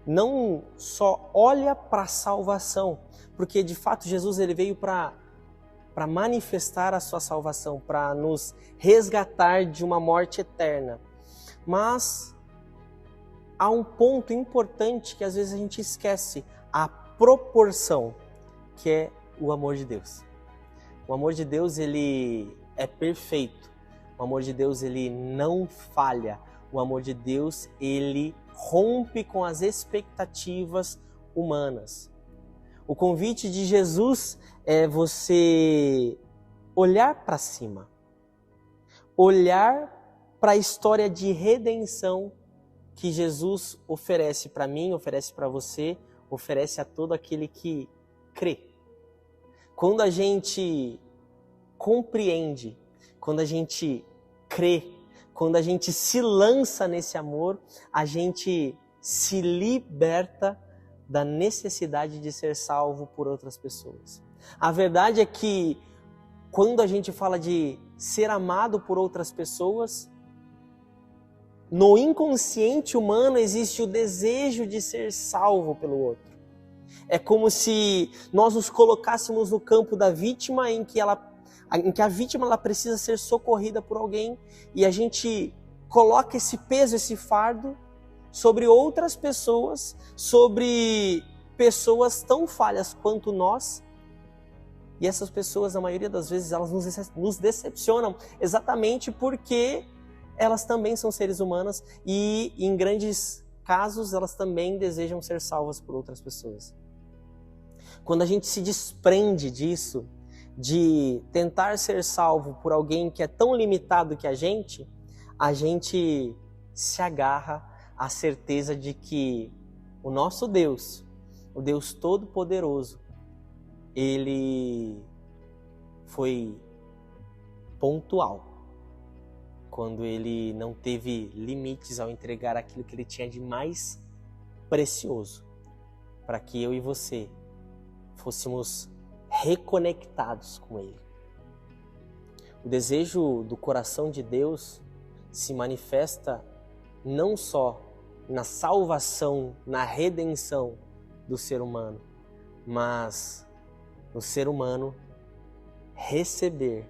não só olha para a salvação, porque de fato Jesus ele veio para manifestar a sua salvação, para nos resgatar de uma morte eterna. Mas há um ponto importante que às vezes a gente esquece, a proporção, que é o amor de Deus. O amor de Deus, ele é perfeito. O amor de Deus, ele não falha. O amor de Deus, ele rompe com as expectativas humanas. O convite de Jesus é você olhar para cima, olhar para a história de redenção que Jesus oferece para mim, oferece para você, oferece a todo aquele que crê. Quando a gente compreende, quando a gente crê, quando a gente se lança nesse amor, a gente se liberta da necessidade de ser salvo por outras pessoas. A verdade é que quando a gente fala de ser amado por outras pessoas, no inconsciente humano existe o desejo de ser salvo pelo outro. É como se nós nos colocássemos no campo da vítima, em que a vítima ela precisa ser socorrida por alguém, e a gente coloca esse peso, esse fardo sobre outras pessoas, sobre pessoas tão falhas quanto nós. E essas pessoas, na maioria das vezes, elas nos decepcionam exatamente porque elas também são seres humanos e, em grandes casos, elas também desejam ser salvas por outras pessoas. Quando a gente se desprende disso, de tentar ser salvo por alguém que é tão limitado que a gente se agarra à certeza de que o nosso Deus, o Deus Todo-Poderoso, ele foi pontual quando ele não teve limites ao entregar aquilo que ele tinha de mais precioso, para que eu e você fôssemos reconectados com ele. O desejo do coração de Deus se manifesta não só na salvação, na redenção do ser humano, mas no ser humano receber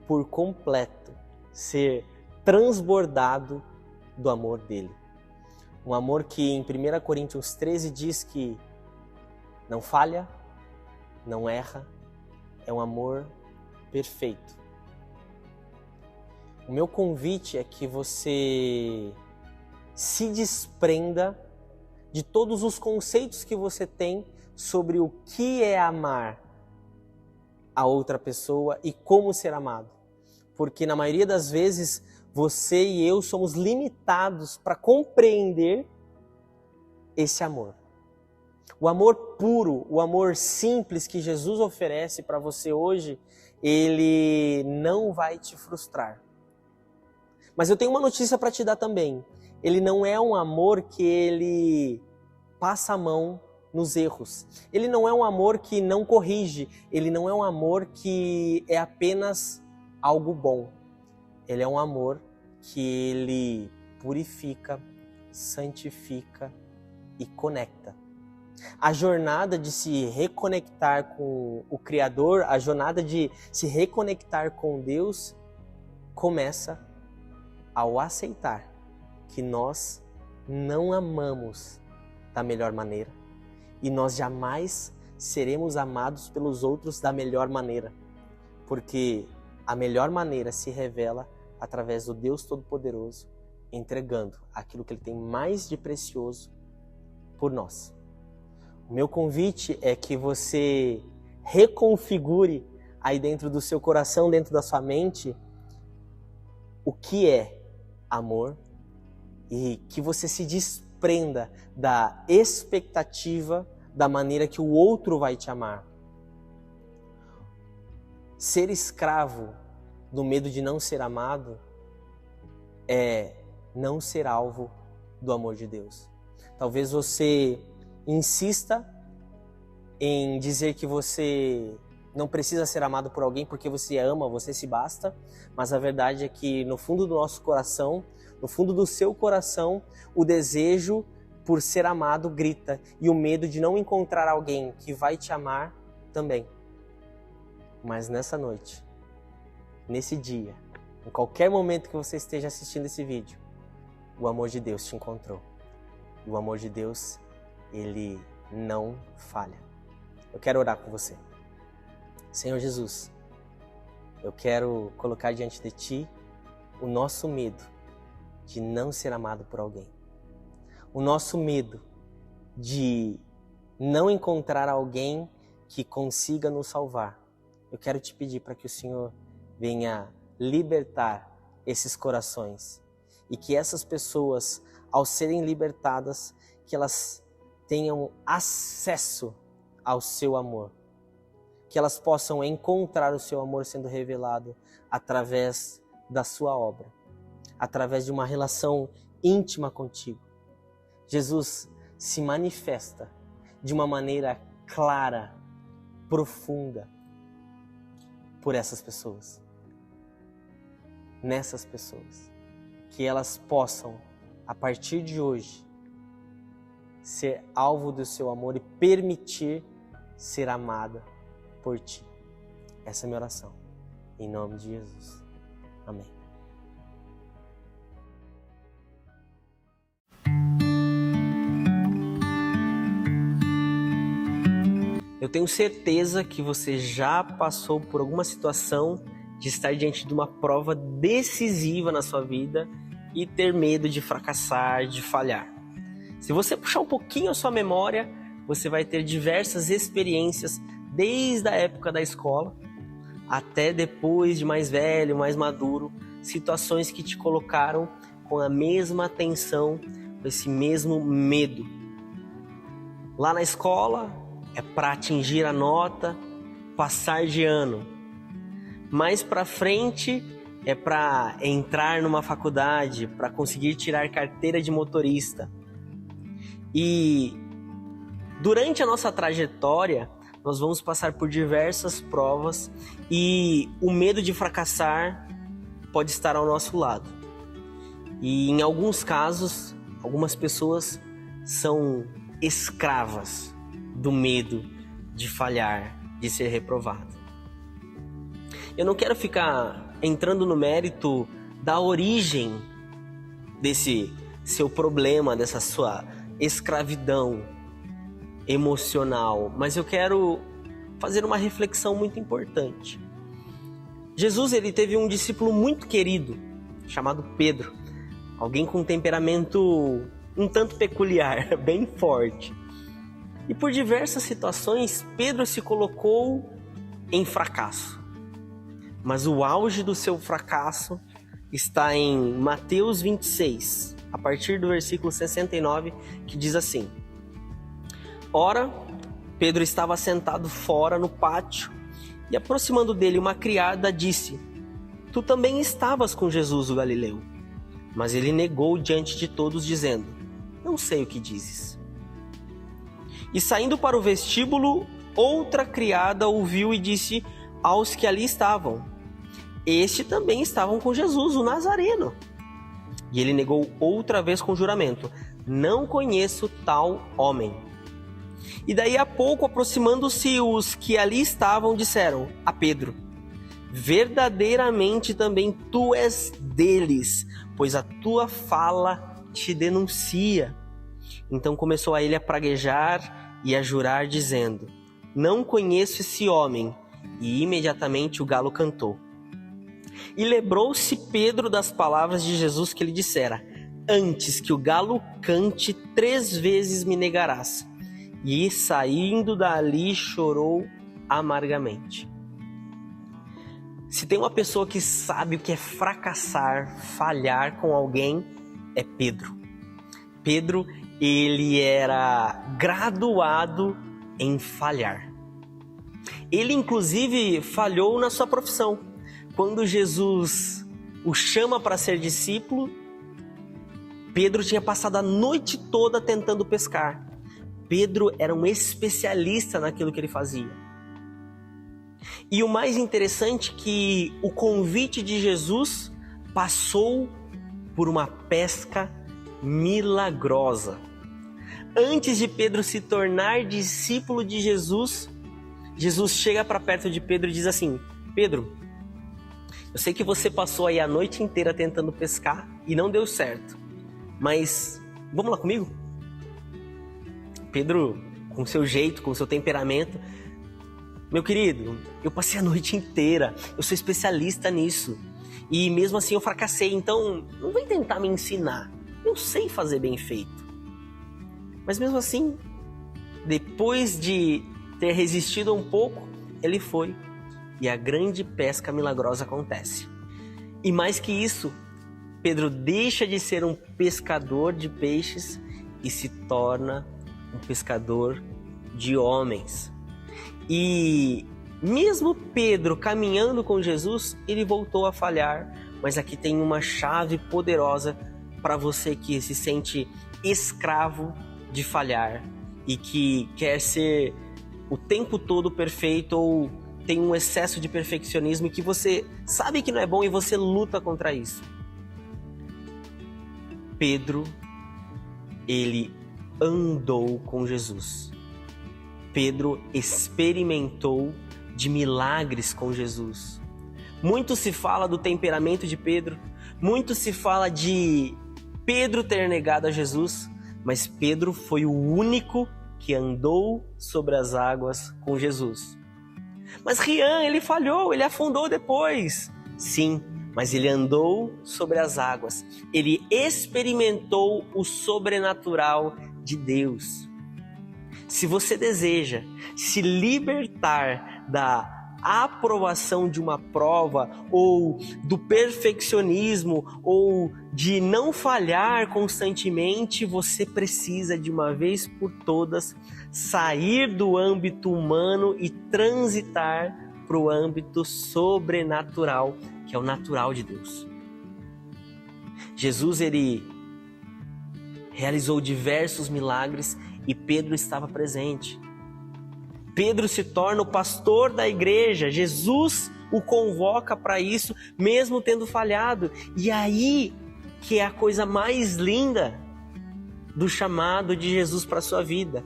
por completo, ser transbordado do amor dele. Um amor que em 1 Coríntios 13 diz que não falha, não erra, é um amor perfeito. O meu convite é que você se desprenda de todos os conceitos que você tem sobre o que é amar a outra pessoa e como ser amado. Porque na maioria das vezes você e eu somos limitados para compreender esse amor. O amor puro, o amor simples que Jesus oferece para você hoje, ele não vai te frustrar. Mas eu tenho uma notícia para te dar também. Ele não é um amor que ele passa a mão nos erros. Ele não é um amor que não corrige. Ele não é um amor que é apenas algo bom. Ele é um amor que ele purifica, santifica e conecta. A jornada de se reconectar com o Criador, a jornada de se reconectar com Deus, começa ao aceitar que nós não amamos da melhor maneira e nós jamais seremos amados pelos outros da melhor maneira, porque a melhor maneira se revela através do Deus Todo-Poderoso entregando aquilo que Ele tem mais de precioso por nós. O meu convite é que você reconfigure aí dentro do seu coração, dentro da sua mente, o que é amor e que você se desprenda da expectativa da maneira que o outro vai te amar. ser escravo do medo de não ser amado é não ser alvo do amor de Deus. Talvez você insista em dizer que você não precisa ser amado por alguém porque você ama, você se basta, mas a verdade é que no fundo do nosso coração, no fundo do seu coração, o desejo por ser amado grita e o medo de não encontrar alguém que vai te amar também. Mas nessa noite, nesse dia, em qualquer momento que você esteja assistindo esse vídeo, o amor de Deus te encontrou. E o amor de Deus, ele não falha. Eu quero orar com você. Senhor Jesus, eu quero colocar diante de Ti o nosso medo de não ser amado por alguém. O nosso medo de não encontrar alguém que consiga nos salvar. Eu quero te pedir para que o Senhor venha libertar esses corações e que essas pessoas, ao serem libertadas, que elas tenham acesso ao seu amor, que elas possam encontrar o seu amor sendo revelado através da sua obra, através de uma relação íntima contigo. Jesus se manifesta de uma maneira clara, profunda por essas pessoas. Nessas pessoas. Que elas possam, a partir de hoje, ser alvo do seu amor e permitir ser amada por Ti. Essa é a minha oração. Em nome de Jesus. Amém. Eu tenho certeza que você já passou por alguma situação de estar diante de uma prova decisiva na sua vida e ter medo de fracassar, de falhar. Se você puxar um pouquinho a sua memória, você vai ter diversas experiências desde a época da escola até depois de mais velho, mais maduro, situações que te colocaram com a mesma tensão, com esse mesmo medo. Lá na escola é para atingir a nota, passar de ano. Mais para frente é para entrar numa faculdade, para conseguir tirar carteira de motorista. E durante a nossa trajetória, nós vamos passar por diversas provas e o medo de fracassar pode estar ao nosso lado. E em alguns casos, algumas pessoas são escravas do medo de falhar, de ser reprovado. Eu não quero ficar entrando no mérito da origem desse seu problema, dessa sua escravidão emocional, mas eu quero fazer uma reflexão muito importante. Jesus, ele teve um discípulo muito querido, chamado Pedro, alguém com um temperamento um tanto peculiar, bem forte. E por diversas situações, Pedro se colocou em fracasso. Mas o auge do seu fracasso está em Mateus 26, a partir do versículo 69, que diz assim: Ora, Pedro estava sentado fora no pátio, e aproximando dele uma criada disse: Tu também estavas com Jesus o Galileu. Mas ele negou diante de todos, dizendo: Não sei o que dizes. E saindo para o vestíbulo, outra criada ouviu e disse aos que ali estavam: Este também estavam com Jesus, o Nazareno. E ele negou outra vez com juramento: Não conheço tal homem. E daí a pouco, aproximando-se os que ali estavam, disseram a Pedro: Verdadeiramente também tu és deles, pois a tua fala te denuncia. Então começou a ele a praguejar e a jurar, dizendo: Não conheço esse homem. E imediatamente o galo cantou. E lembrou-se Pedro das palavras de Jesus que lhe dissera: Antes que o galo cante, 3 vezes me negarás. E saindo dali chorou amargamente. Se tem uma pessoa que sabe o que é fracassar, falhar com alguém, é Pedro. Pedro, ele era graduado em falhar. Ele, inclusive, falhou na sua profissão. Quando Jesus o chama para ser discípulo, Pedro tinha passado a noite toda tentando pescar. Pedro era um especialista naquilo que ele fazia. E o mais interessante é que o convite de Jesus passou por uma pesca milagrosa. Antes de Pedro se tornar discípulo de Jesus, Jesus chega para perto de Pedro e diz assim: Pedro, eu sei que você passou aí a noite inteira tentando pescar e não deu certo, mas vamos lá comigo? Pedro, com seu jeito, com seu temperamento: meu querido, eu passei a noite inteira, eu sou especialista nisso e mesmo assim eu fracassei, então não vem tentar me ensinar, eu sei fazer bem feito. Mas mesmo assim, depois de ter resistido um pouco, ele foi e a grande pesca milagrosa acontece. E mais que isso, Pedro deixa de ser um pescador de peixes e se torna um pescador de homens. E mesmo Pedro caminhando com Jesus, ele voltou a falhar, mas aqui tem uma chave poderosa para você que se sente escravo de falhar e que quer ser o tempo todo perfeito ou tem um excesso de perfeccionismo e que você sabe que não é bom e você luta contra isso. Pedro, ele andou com Jesus. Pedro experimentou de milagres com Jesus. Muito se fala do temperamento de Pedro, muito se fala de Pedro ter negado a Jesus, mas Pedro foi o único que andou sobre as águas com Jesus. Mas Rian, ele falhou, ele afundou depois. Sim, mas ele andou sobre as águas. Ele experimentou o sobrenatural de Deus. Se você deseja se libertar da aprovação de uma prova ou do perfeccionismo ou de não falhar constantemente, você precisa de uma vez por todas sair do âmbito humano e transitar para o âmbito sobrenatural, que é o natural de Deus. Jesus, ele realizou diversos milagres e Pedro estava presente. Pedro se torna o pastor da igreja. Jesus o convoca para isso, mesmo tendo falhado. E aí que é a coisa mais linda do chamado de Jesus para a sua vida.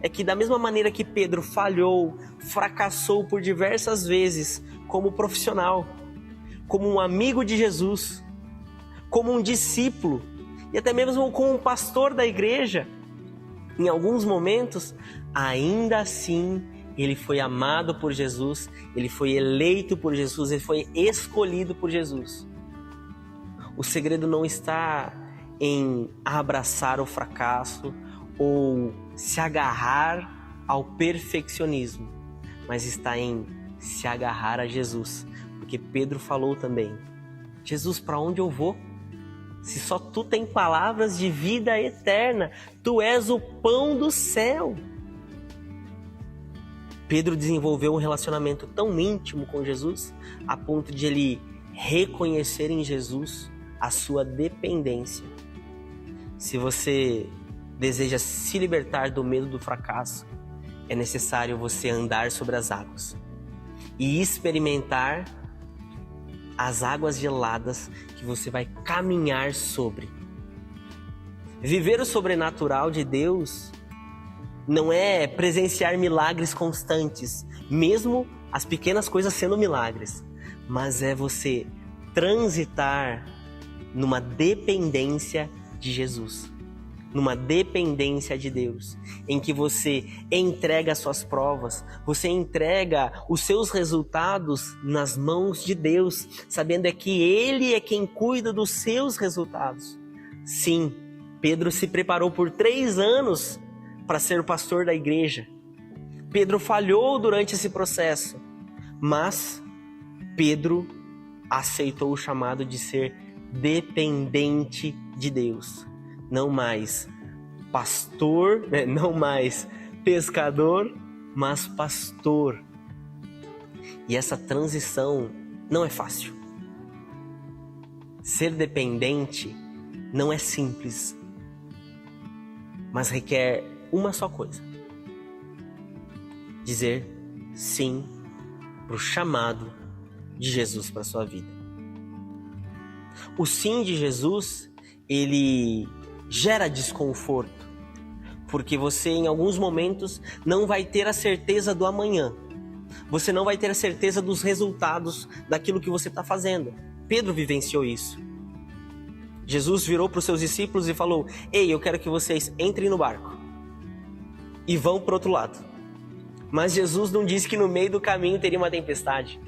É que da mesma maneira que Pedro falhou, fracassou por diversas vezes como profissional, como um amigo de Jesus, como um discípulo e até mesmo como um pastor da igreja, em alguns momentos, ainda assim, ele foi amado por Jesus, ele foi eleito por Jesus, ele foi escolhido por Jesus. O segredo não está em abraçar o fracasso ou se agarrar ao perfeccionismo, mas está em se agarrar a Jesus. Porque Pedro falou também: Jesus, para onde eu vou? Se só tu tem palavras de vida eterna, tu és o pão do céu. Pedro desenvolveu um relacionamento tão íntimo com Jesus, a ponto de ele reconhecer em Jesus a sua dependência. Se você deseja se libertar do medo do fracasso, é necessário você andar sobre as águas e experimentar as águas geladas que você vai caminhar sobre. Viver o sobrenatural de Deus não é presenciar milagres constantes, mesmo as pequenas coisas sendo milagres, mas é você transitar numa dependência de Jesus, numa dependência de Deus, em que você entrega as suas provas, você entrega os seus resultados nas mãos de Deus, sabendo que Ele é quem cuida dos seus resultados. Sim, Pedro se preparou por 3 anos para ser o pastor da igreja. Pedro falhou durante esse processo, mas Pedro aceitou o chamado de ser dependente de Deus. Não mais pastor, não mais pescador, mas pastor. E essa transição não é fácil. Ser dependente não é simples, mas requer uma só coisa: dizer sim para o chamado de Jesus para a sua vida. O sim de Jesus, ele gera desconforto, porque você em alguns momentos não vai ter a certeza do amanhã. Você não vai ter a certeza dos resultados daquilo que você está fazendo. Pedro vivenciou isso. Jesus virou para os seus discípulos e falou: ei, eu quero que vocês entrem no barco e vão para o outro lado. Mas Jesus não disse que no meio do caminho teria uma tempestade.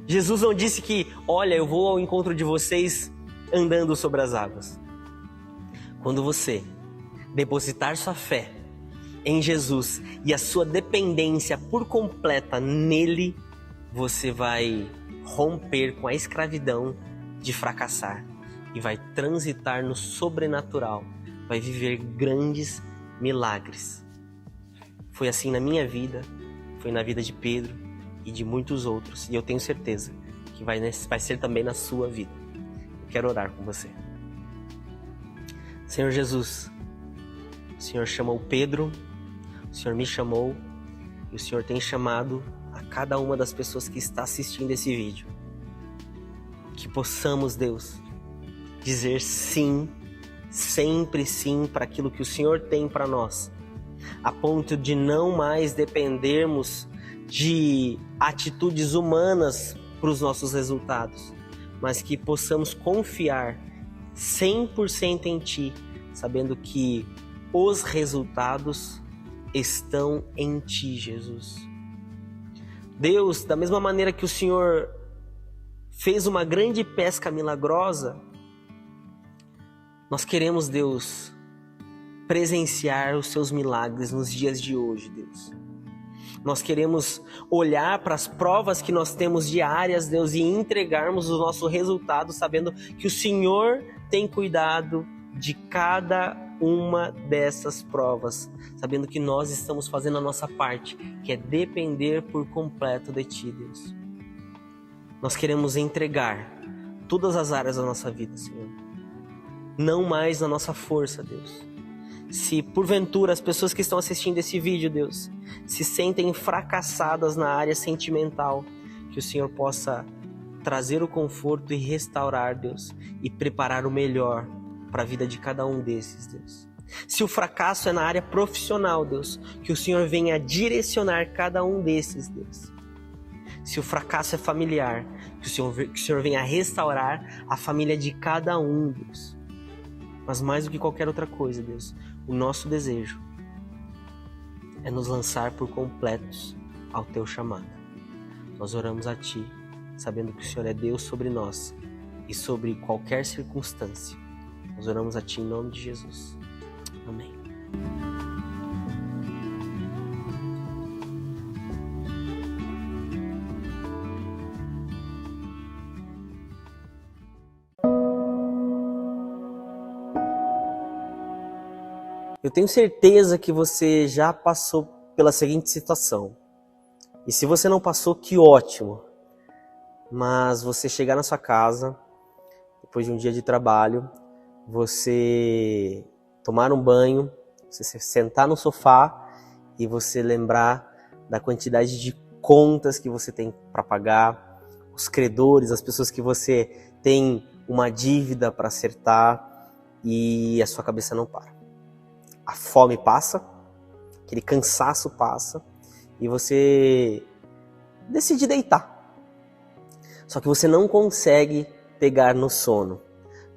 Jesus não disse que, olha, eu vou ao encontro de vocês andando sobre as águas. Quando você depositar sua fé em Jesus e a sua dependência por completa nele, você vai romper com a escravidão de fracassar e vai transitar no sobrenatural, vai viver grandes milagres. Foi assim na minha vida, foi na vida de Pedro e de muitos outros, e eu tenho certeza que vai ser também na sua vida. Eu quero orar com você. Senhor Jesus, o Senhor chamou Pedro, o Senhor me chamou, e o Senhor tem chamado a cada uma das pessoas que está assistindo esse vídeo. Que possamos, Deus, dizer sim, sempre sim, para aquilo que o Senhor tem para nós, a ponto de não mais dependermos de atitudes humanas para os nossos resultados, mas que possamos confiar 100% em Ti, sabendo que os resultados estão em Ti, Jesus. Deus, da mesma maneira que o Senhor fez uma grande pesca milagrosa, nós queremos, Deus, presenciar os Seus milagres nos dias de hoje, Deus. Nós queremos olhar para as provas que nós temos diárias, Deus, e entregarmos o nosso resultado, sabendo que o Senhor tem cuidado de cada uma dessas provas, sabendo que nós estamos fazendo a nossa parte, que é depender por completo de Ti, Deus. Nós queremos entregar todas as áreas da nossa vida, Senhor. Não mais na nossa força, Deus. Se porventura as pessoas que estão assistindo esse vídeo, Deus, se sentem fracassadas na área sentimental, que o Senhor possa trazer o conforto e restaurar, Deus, e preparar o melhor para a vida de cada um desses, Deus. Se o fracasso é na área profissional, Deus, que o Senhor venha direcionar cada um desses, Deus. Se o fracasso é familiar, que o Senhor venha restaurar a família de cada um, Deus. Mas mais do que qualquer outra coisa, Deus, o nosso desejo é nos lançar por completos ao Teu chamado. Nós oramos a Ti, sabendo que o Senhor é Deus sobre nós e sobre qualquer circunstância. Nós oramos a Ti em nome de Jesus. Amém. Eu tenho certeza que você já passou pela seguinte situação. E se você não passou, que ótimo. Mas você chegar na sua casa, depois de um dia de trabalho, você tomar um banho, você sentar no sofá e você lembrar da quantidade de contas que você tem para pagar, os credores, as pessoas que você tem uma dívida para acertar, e a sua cabeça não para. A fome passa, aquele cansaço passa, e você decide deitar. Só que você não consegue pegar no sono,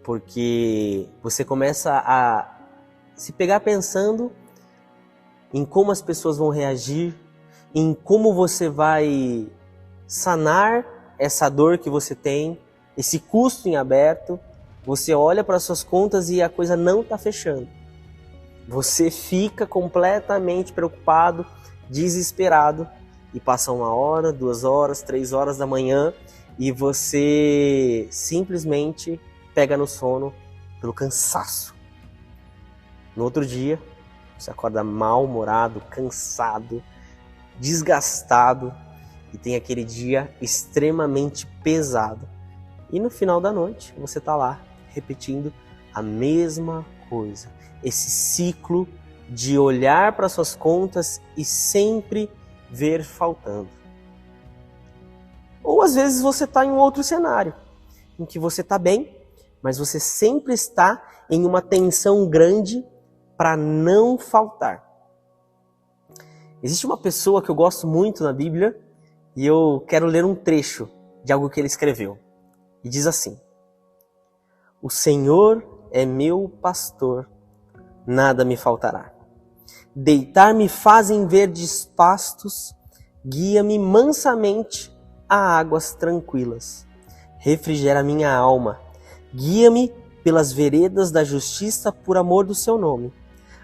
porque você começa a se pegar pensando em como as pessoas vão reagir, em como você vai sanar essa dor que você tem, esse custo em aberto. Você olha para suas contas e a coisa não está fechando. Você fica completamente preocupado, desesperado, e passa 1 hora, 2 horas, 3 horas da manhã e você simplesmente pega no sono pelo cansaço. No outro dia, você acorda mal-humorado, cansado, desgastado, e tem aquele dia extremamente pesado. E no final da noite, você está lá repetindo a mesma coisa. Esse ciclo de olhar para suas contas e sempre ver faltando. Ou às vezes você está em um outro cenário, em que você está bem, mas você sempre está em uma tensão grande para não faltar. Existe uma pessoa que eu gosto muito na Bíblia e eu quero ler um trecho de algo que ele escreveu. E diz assim: O Senhor é meu pastor, nada me faltará. Deitar-me fazem verdes pastos, guia-me mansamente a águas tranquilas. Refrigera minha alma, guia-me pelas veredas da justiça por amor do seu nome.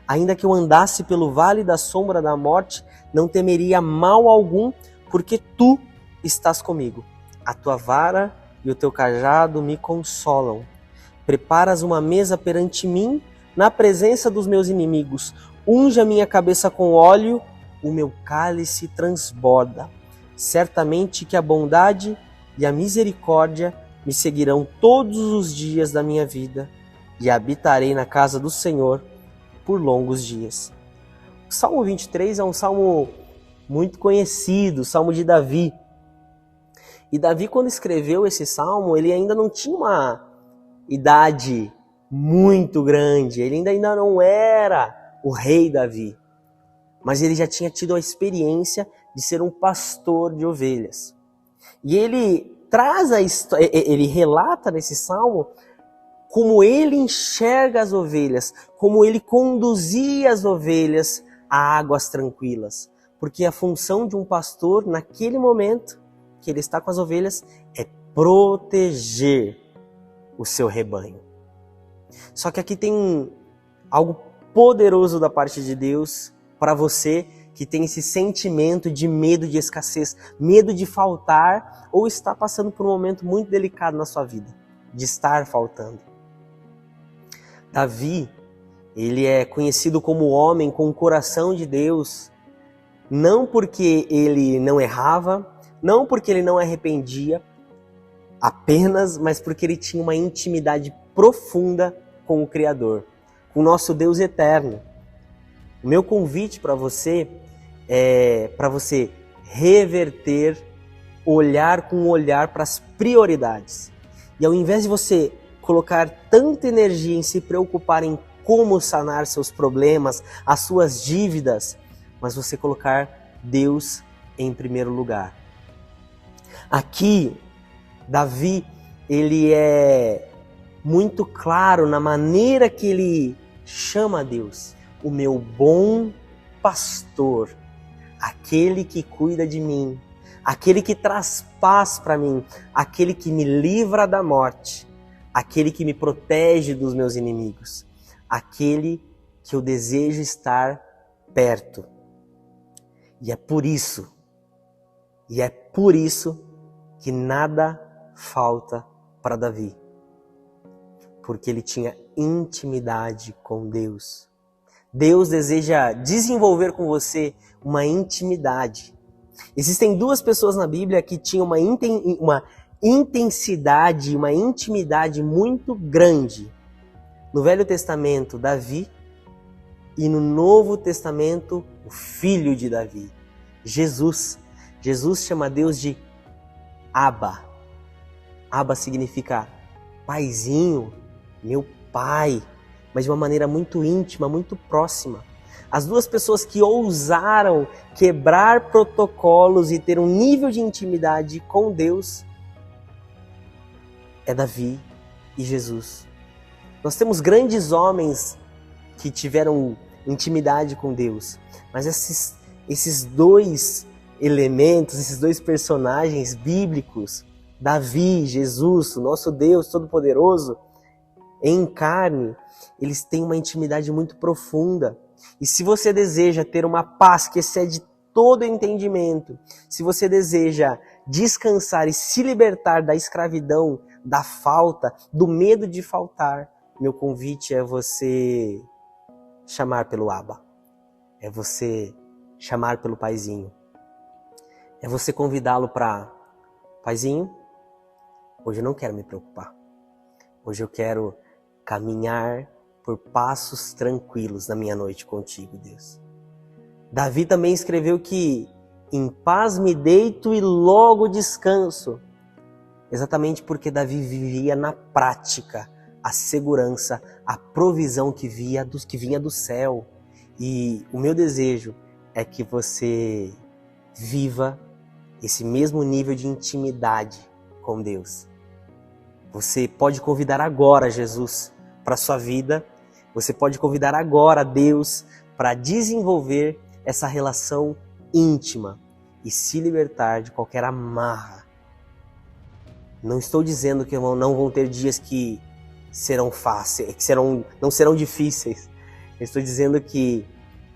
Ainda que eu andasse pelo vale da sombra da morte, não temeria mal algum, porque tu estás comigo. A tua vara e o teu cajado me consolam. Preparas uma mesa perante mim, na presença dos meus inimigos. Unge a minha cabeça com óleo, o meu cálice transborda. Certamente que a bondade e a misericórdia me seguirão todos os dias da minha vida, e habitarei na casa do Senhor por longos dias. O Salmo 23 é um salmo muito conhecido, o Salmo de Davi. E Davi, quando escreveu esse salmo, ele ainda não tinha uma idade muito grande, ele ainda não era o rei Davi, mas ele já tinha tido a experiência de ser um pastor de ovelhas. E ele traz a história, ele relata nesse salmo como ele enxerga as ovelhas, como ele conduzia as ovelhas a águas tranquilas. Porque a função de um pastor, naquele momento que ele está com as ovelhas, é proteger o seu rebanho. Só que aqui tem algo poderoso da parte de Deus para você que tem esse sentimento de medo de escassez, medo de faltar, ou está passando por um momento muito delicado na sua vida, de estar faltando. Davi, ele é conhecido como homem com o coração de Deus, não porque ele não errava, não porque ele não arrependia apenas, mas porque ele tinha uma intimidade profunda com o Criador, com o nosso Deus eterno. O meu convite para você é para você reverter, olhar com o olhar para as prioridades. E ao invés de você colocar tanta energia em se preocupar em como sanar seus problemas, as suas dívidas, mas você colocar Deus em primeiro lugar. Aqui, Davi, ele é muito claro na maneira que ele chama a Deus, o meu bom pastor, aquele que cuida de mim, aquele que traz paz para mim, aquele que me livra da morte, aquele que me protege dos meus inimigos, aquele que eu desejo estar perto. E é por isso que nada falta para Davi, porque ele tinha intimidade com Deus. Deus deseja desenvolver com você uma intimidade. Existem duas pessoas na Bíblia que tinham uma intensidade, uma intimidade muito grande. No Velho Testamento, Davi, e no Novo Testamento, o filho de Davi, Jesus. Jesus chama Deus de Abba. Abba significa paizinho, meu pai, mas de uma maneira muito íntima, muito próxima. As duas pessoas que ousaram quebrar protocolos e ter um nível de intimidade com Deus é Davi e Jesus. Nós temos grandes homens que tiveram intimidade com Deus, mas esses dois elementos, esses dois personagens bíblicos, Davi, Jesus, o nosso Deus Todo-Poderoso, em carne, eles têm uma intimidade muito profunda. E se você deseja ter uma paz que excede todo entendimento, se você deseja descansar e se libertar da escravidão, da falta, do medo de faltar, meu convite é você chamar pelo Abba, é você chamar pelo Paizinho. é você convidá-lo para: Paizinho, hoje eu não quero me preocupar. Hoje eu quero caminhar por passos tranquilos na minha noite contigo, Deus. Davi também escreveu que em paz me deito e logo descanso. Exatamente porque Davi vivia na prática a segurança, a provisão que vinha do céu. E o meu desejo é que você viva esse mesmo nível de intimidade com Deus. Você pode convidar agora Jesus para a sua vida. Você pode convidar agora Deus para desenvolver essa relação íntima e se libertar de qualquer amarra. Não estou dizendo que não vão ter dias que serão fáceis, não serão difíceis. Eu estou dizendo que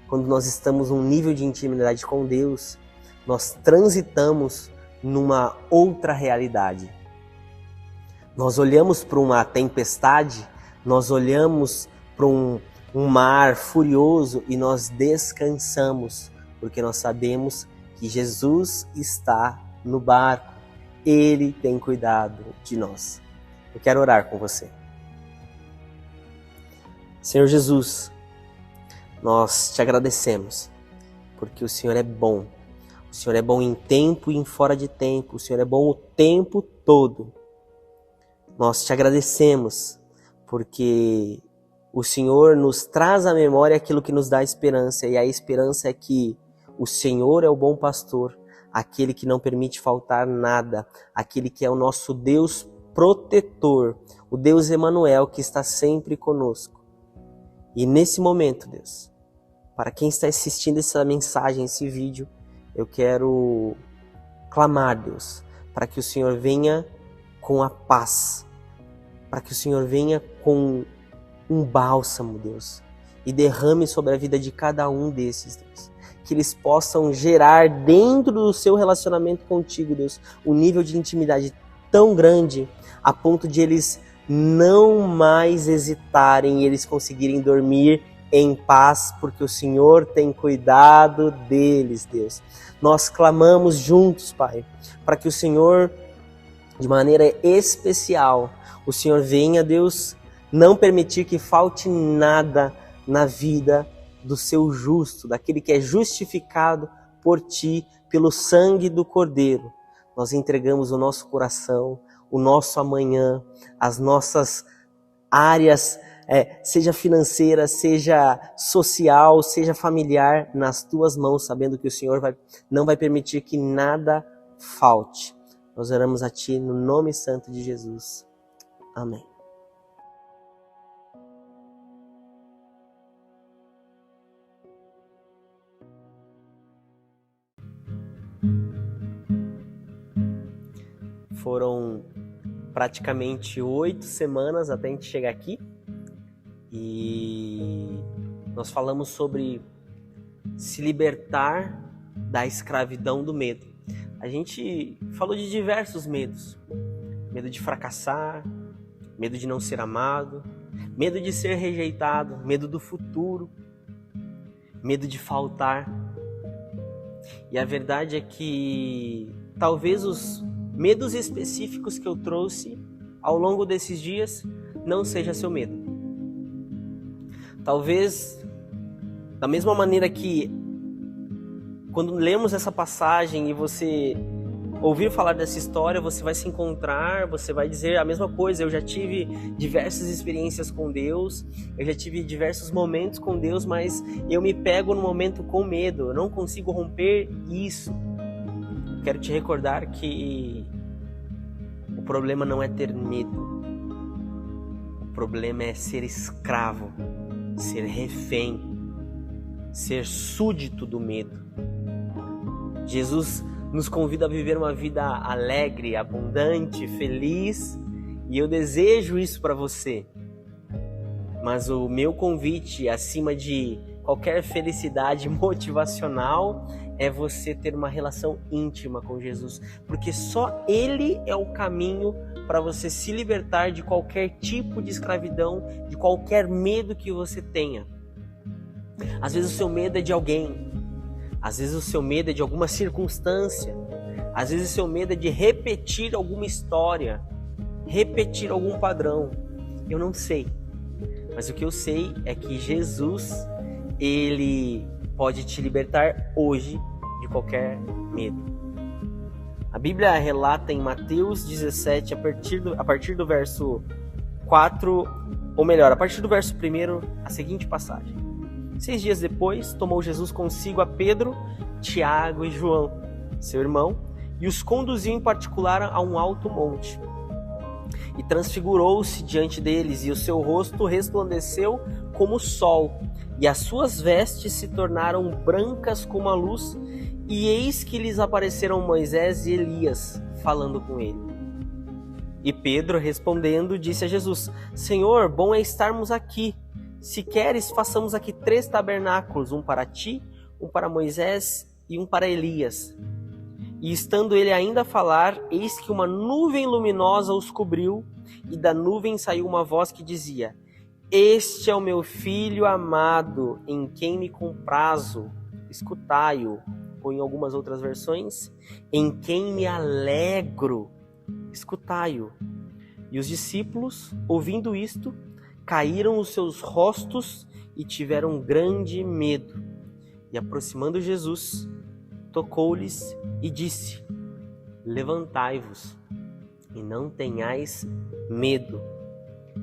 quando nós estamos num nível de intimidade com Deus, nós transitamos numa outra realidade. Nós olhamos para uma tempestade, nós olhamos para um mar furioso e nós descansamos, porque nós sabemos que Jesus está no barco. Ele tem cuidado de nós. Eu quero orar com você. Senhor Jesus, nós te agradecemos, porque o Senhor é bom. O Senhor é bom em tempo e em fora de tempo. O Senhor é bom o tempo todo. Nós te agradecemos, porque o Senhor nos traz à memória aquilo que nos dá esperança. E a esperança é que o Senhor é o bom pastor, aquele que não permite faltar nada, aquele que é o nosso Deus protetor, o Deus Emanuel que está sempre conosco. E nesse momento, Deus, para quem está assistindo essa mensagem, esse vídeo, eu quero clamar, Deus, para que o Senhor venha com a paz, para que o Senhor venha com um bálsamo, Deus, e derrame sobre a vida de cada um desses, Deus. Que eles possam gerar dentro do seu relacionamento contigo, Deus, um nível de intimidade tão grande a ponto de eles não mais hesitarem e eles conseguirem dormir em paz, porque o Senhor tem cuidado deles, Deus. Nós clamamos juntos, Pai, para que o Senhor, de maneira especial, o Senhor venha, Deus, não permitir que falte nada na vida do seu justo, daquele que é justificado por ti, pelo sangue do Cordeiro. Nós entregamos o nosso coração, o nosso amanhã, as nossas áreas, seja financeira, seja social, seja familiar, nas tuas mãos, sabendo que o Senhor não vai permitir que nada falte. Nós oramos a ti no nome santo de Jesus. Amém. Foram praticamente 8 semanas até a gente chegar aqui e nós falamos sobre se libertar da escravidão do medo. A gente falou de diversos medos: medo de fracassar, medo de não ser amado, medo de ser rejeitado, medo do futuro, medo de faltar. E a verdade é que talvez os medos específicos que eu trouxe ao longo desses dias não seja seu medo. Talvez, da mesma maneira que quando lemos essa passagem e você ouvir falar dessa história, você vai se encontrar, você vai dizer a mesma coisa. Eu já tive diversas experiências com Deus, eu já tive diversos momentos com Deus, mas eu me pego no momento com medo, eu não consigo romper isso. Quero te recordar que o problema não é ter medo. O problema é ser escravo, ser refém, ser súdito do medo. Jesus nos convida a viver uma vida alegre, abundante, feliz, e eu desejo isso para você. Mas o meu convite, acima de qualquer felicidade motivacional, é você ter uma relação íntima com Jesus, porque só Ele é o caminho para você se libertar de qualquer tipo de escravidão, de qualquer medo que você tenha. Às vezes o seu medo é de alguém, às vezes o seu medo é de alguma circunstância, Às vezes seu medo é de repetir alguma história, repetir algum padrão. Eu não sei. Mas o que eu sei é que Jesus, ele pode te libertar hoje de qualquer medo. A Bíblia relata em Mateus 17, a partir do verso 4, ou melhor, a partir do verso 1, a seguinte passagem. 6 dias depois, tomou Jesus consigo a Pedro, Tiago e João, seu irmão, e os conduziu em particular a um alto monte. E transfigurou-se diante deles, e o seu rosto resplandeceu como o sol, e as suas vestes se tornaram brancas como a luz, e eis que lhes apareceram Moisés e Elias, falando com ele. E Pedro, respondendo, disse a Jesus: Senhor, bom é estarmos aqui. Se queres, façamos aqui 3 tabernáculos, um para ti, um para Moisés e um para Elias. E estando ele ainda a falar, eis que uma nuvem luminosa os cobriu, e da nuvem saiu uma voz que dizia: Este é o meu filho amado, em quem me comprazo, escutai-o. Ou em algumas outras versões, em quem me alegro, escutai-o. E os discípulos, ouvindo isto, caíram os seus rostos e tiveram grande medo. E aproximando Jesus, tocou-lhes e disse: Levantai-vos e não tenhais medo.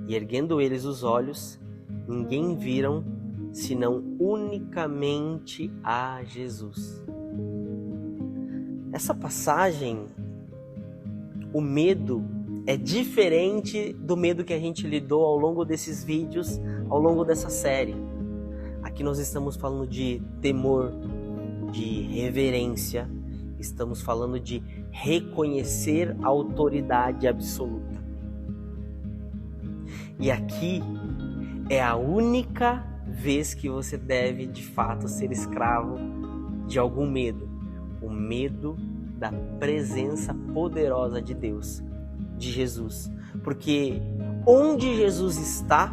E erguendo eles os olhos, ninguém viram, senão unicamente a Jesus. Essa passagem, o medo é diferente do medo que a gente lidou ao longo desses vídeos, ao longo dessa série. Aqui nós estamos falando de temor, de reverência, estamos falando de reconhecer a autoridade absoluta. E aqui é a única vez que você deve, de fato, ser escravo de algum medo. O medo da presença poderosa de Deus, de Jesus. Porque onde Jesus está,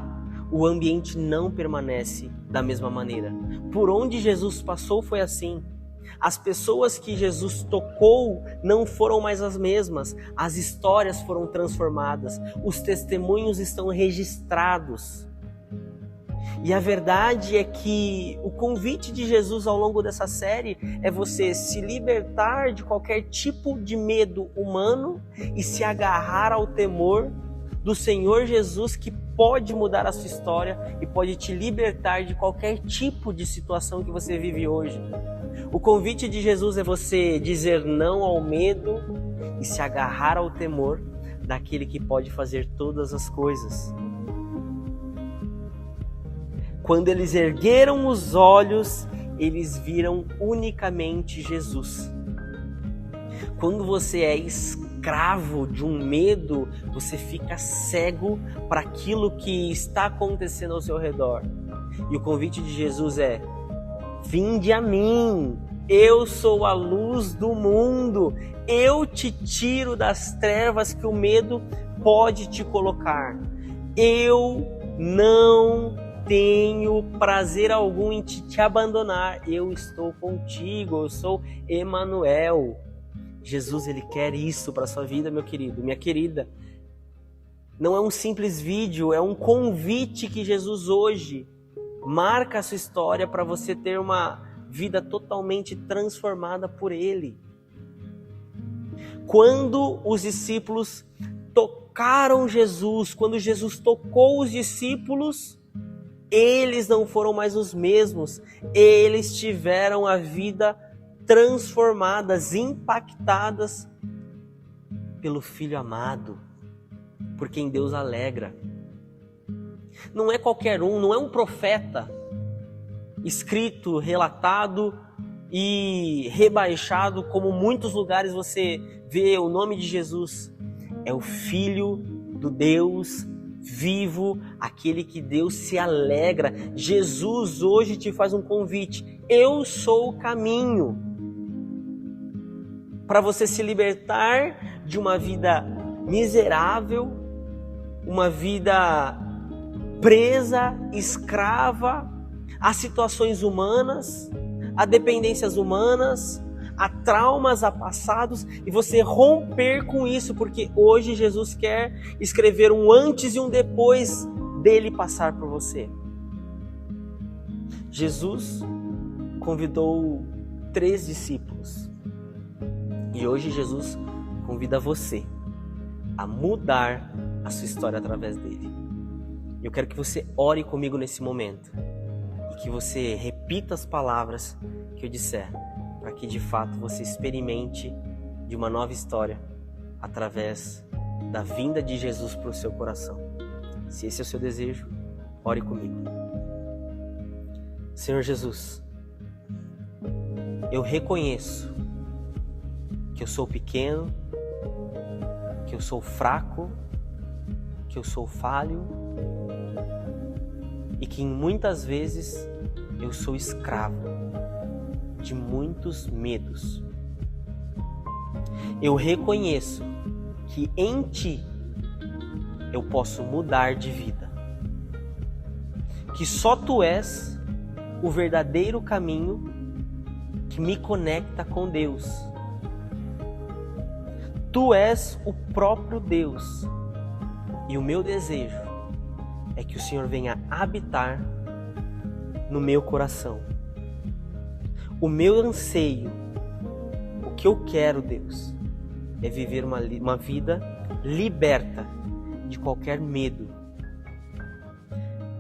o ambiente não permanece da mesma maneira. Por onde Jesus passou foi assim. As pessoas que Jesus tocou não foram mais as mesmas. As histórias foram transformadas. Os testemunhos estão registrados. E a verdade é que o convite de Jesus ao longo dessa série é você se libertar de qualquer tipo de medo humano e se agarrar ao temor do Senhor Jesus, que pode mudar a sua história e pode te libertar de qualquer tipo de situação que você vive hoje. O convite de Jesus é você dizer não ao medo e se agarrar ao temor daquele que pode fazer todas as coisas. Quando eles ergueram os olhos, eles viram unicamente Jesus. Quando você é escravo de um medo, você fica cego para aquilo que está acontecendo ao seu redor. E o convite de Jesus é: vinde a mim, eu sou a luz do mundo, eu te tiro das trevas que o medo pode te colocar. Eu não tenho prazer algum em te abandonar, eu estou contigo, eu sou Emanuel. Jesus, ele quer isso para a sua vida, meu querido, minha querida. Não é um simples vídeo, é um convite que Jesus hoje marca a sua história para você ter uma vida totalmente transformada por ele. Quando os discípulos tocaram Jesus, quando Jesus tocou os discípulos, eles não foram mais os mesmos, eles tiveram a vida transformadas, impactadas pelo Filho amado, por quem Deus alegra. Não é qualquer um, não é um profeta escrito, relatado e rebaixado, como muitos lugares você vê o nome de Jesus. É o Filho do Deus vivo, aquele que Deus se alegra. Jesus hoje te faz um convite: eu sou o caminho, para você se libertar de uma vida miserável, uma vida presa, escrava a situações humanas, a dependências humanas, a traumas, a passados, e você romper com isso, porque hoje Jesus quer escrever um antes e um depois dele passar por você. Jesus convidou 3 discípulos e hoje Jesus convida você a mudar a sua história através dele. Eu quero que você ore comigo nesse momento e que você repita as palavras que eu disser, para que de fato você experimente de uma nova história através da vinda de Jesus para o seu coração. Se esse é o seu desejo, ore comigo. Senhor Jesus, eu reconheço que eu sou pequeno, que eu sou fraco, que eu sou falho e que muitas vezes eu sou escravo de muitos medos. Eu reconheço que em Ti eu posso mudar de vida, que só Tu és o verdadeiro caminho que me conecta com Deus. Tu és o próprio Deus e o meu desejo é que o Senhor venha habitar no meu coração. O meu anseio, o que eu quero, Deus, é viver uma vida liberta de qualquer medo,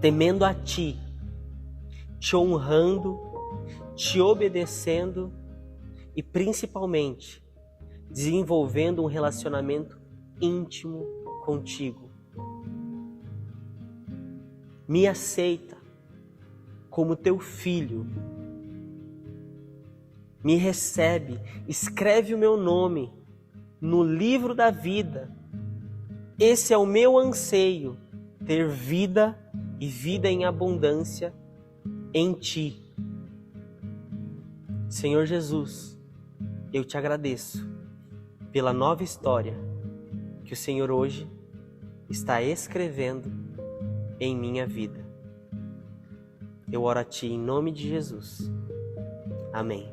temendo a Ti, Te honrando, Te obedecendo e principalmente desenvolvendo um relacionamento íntimo contigo. Me aceita como Teu filho. Me recebe, escreve o meu nome no livro da vida. Esse é o meu anseio, ter vida e vida em abundância em Ti. Senhor Jesus, eu Te agradeço pela nova história que o Senhor hoje está escrevendo em minha vida. Eu oro a Ti em nome de Jesus. Amém.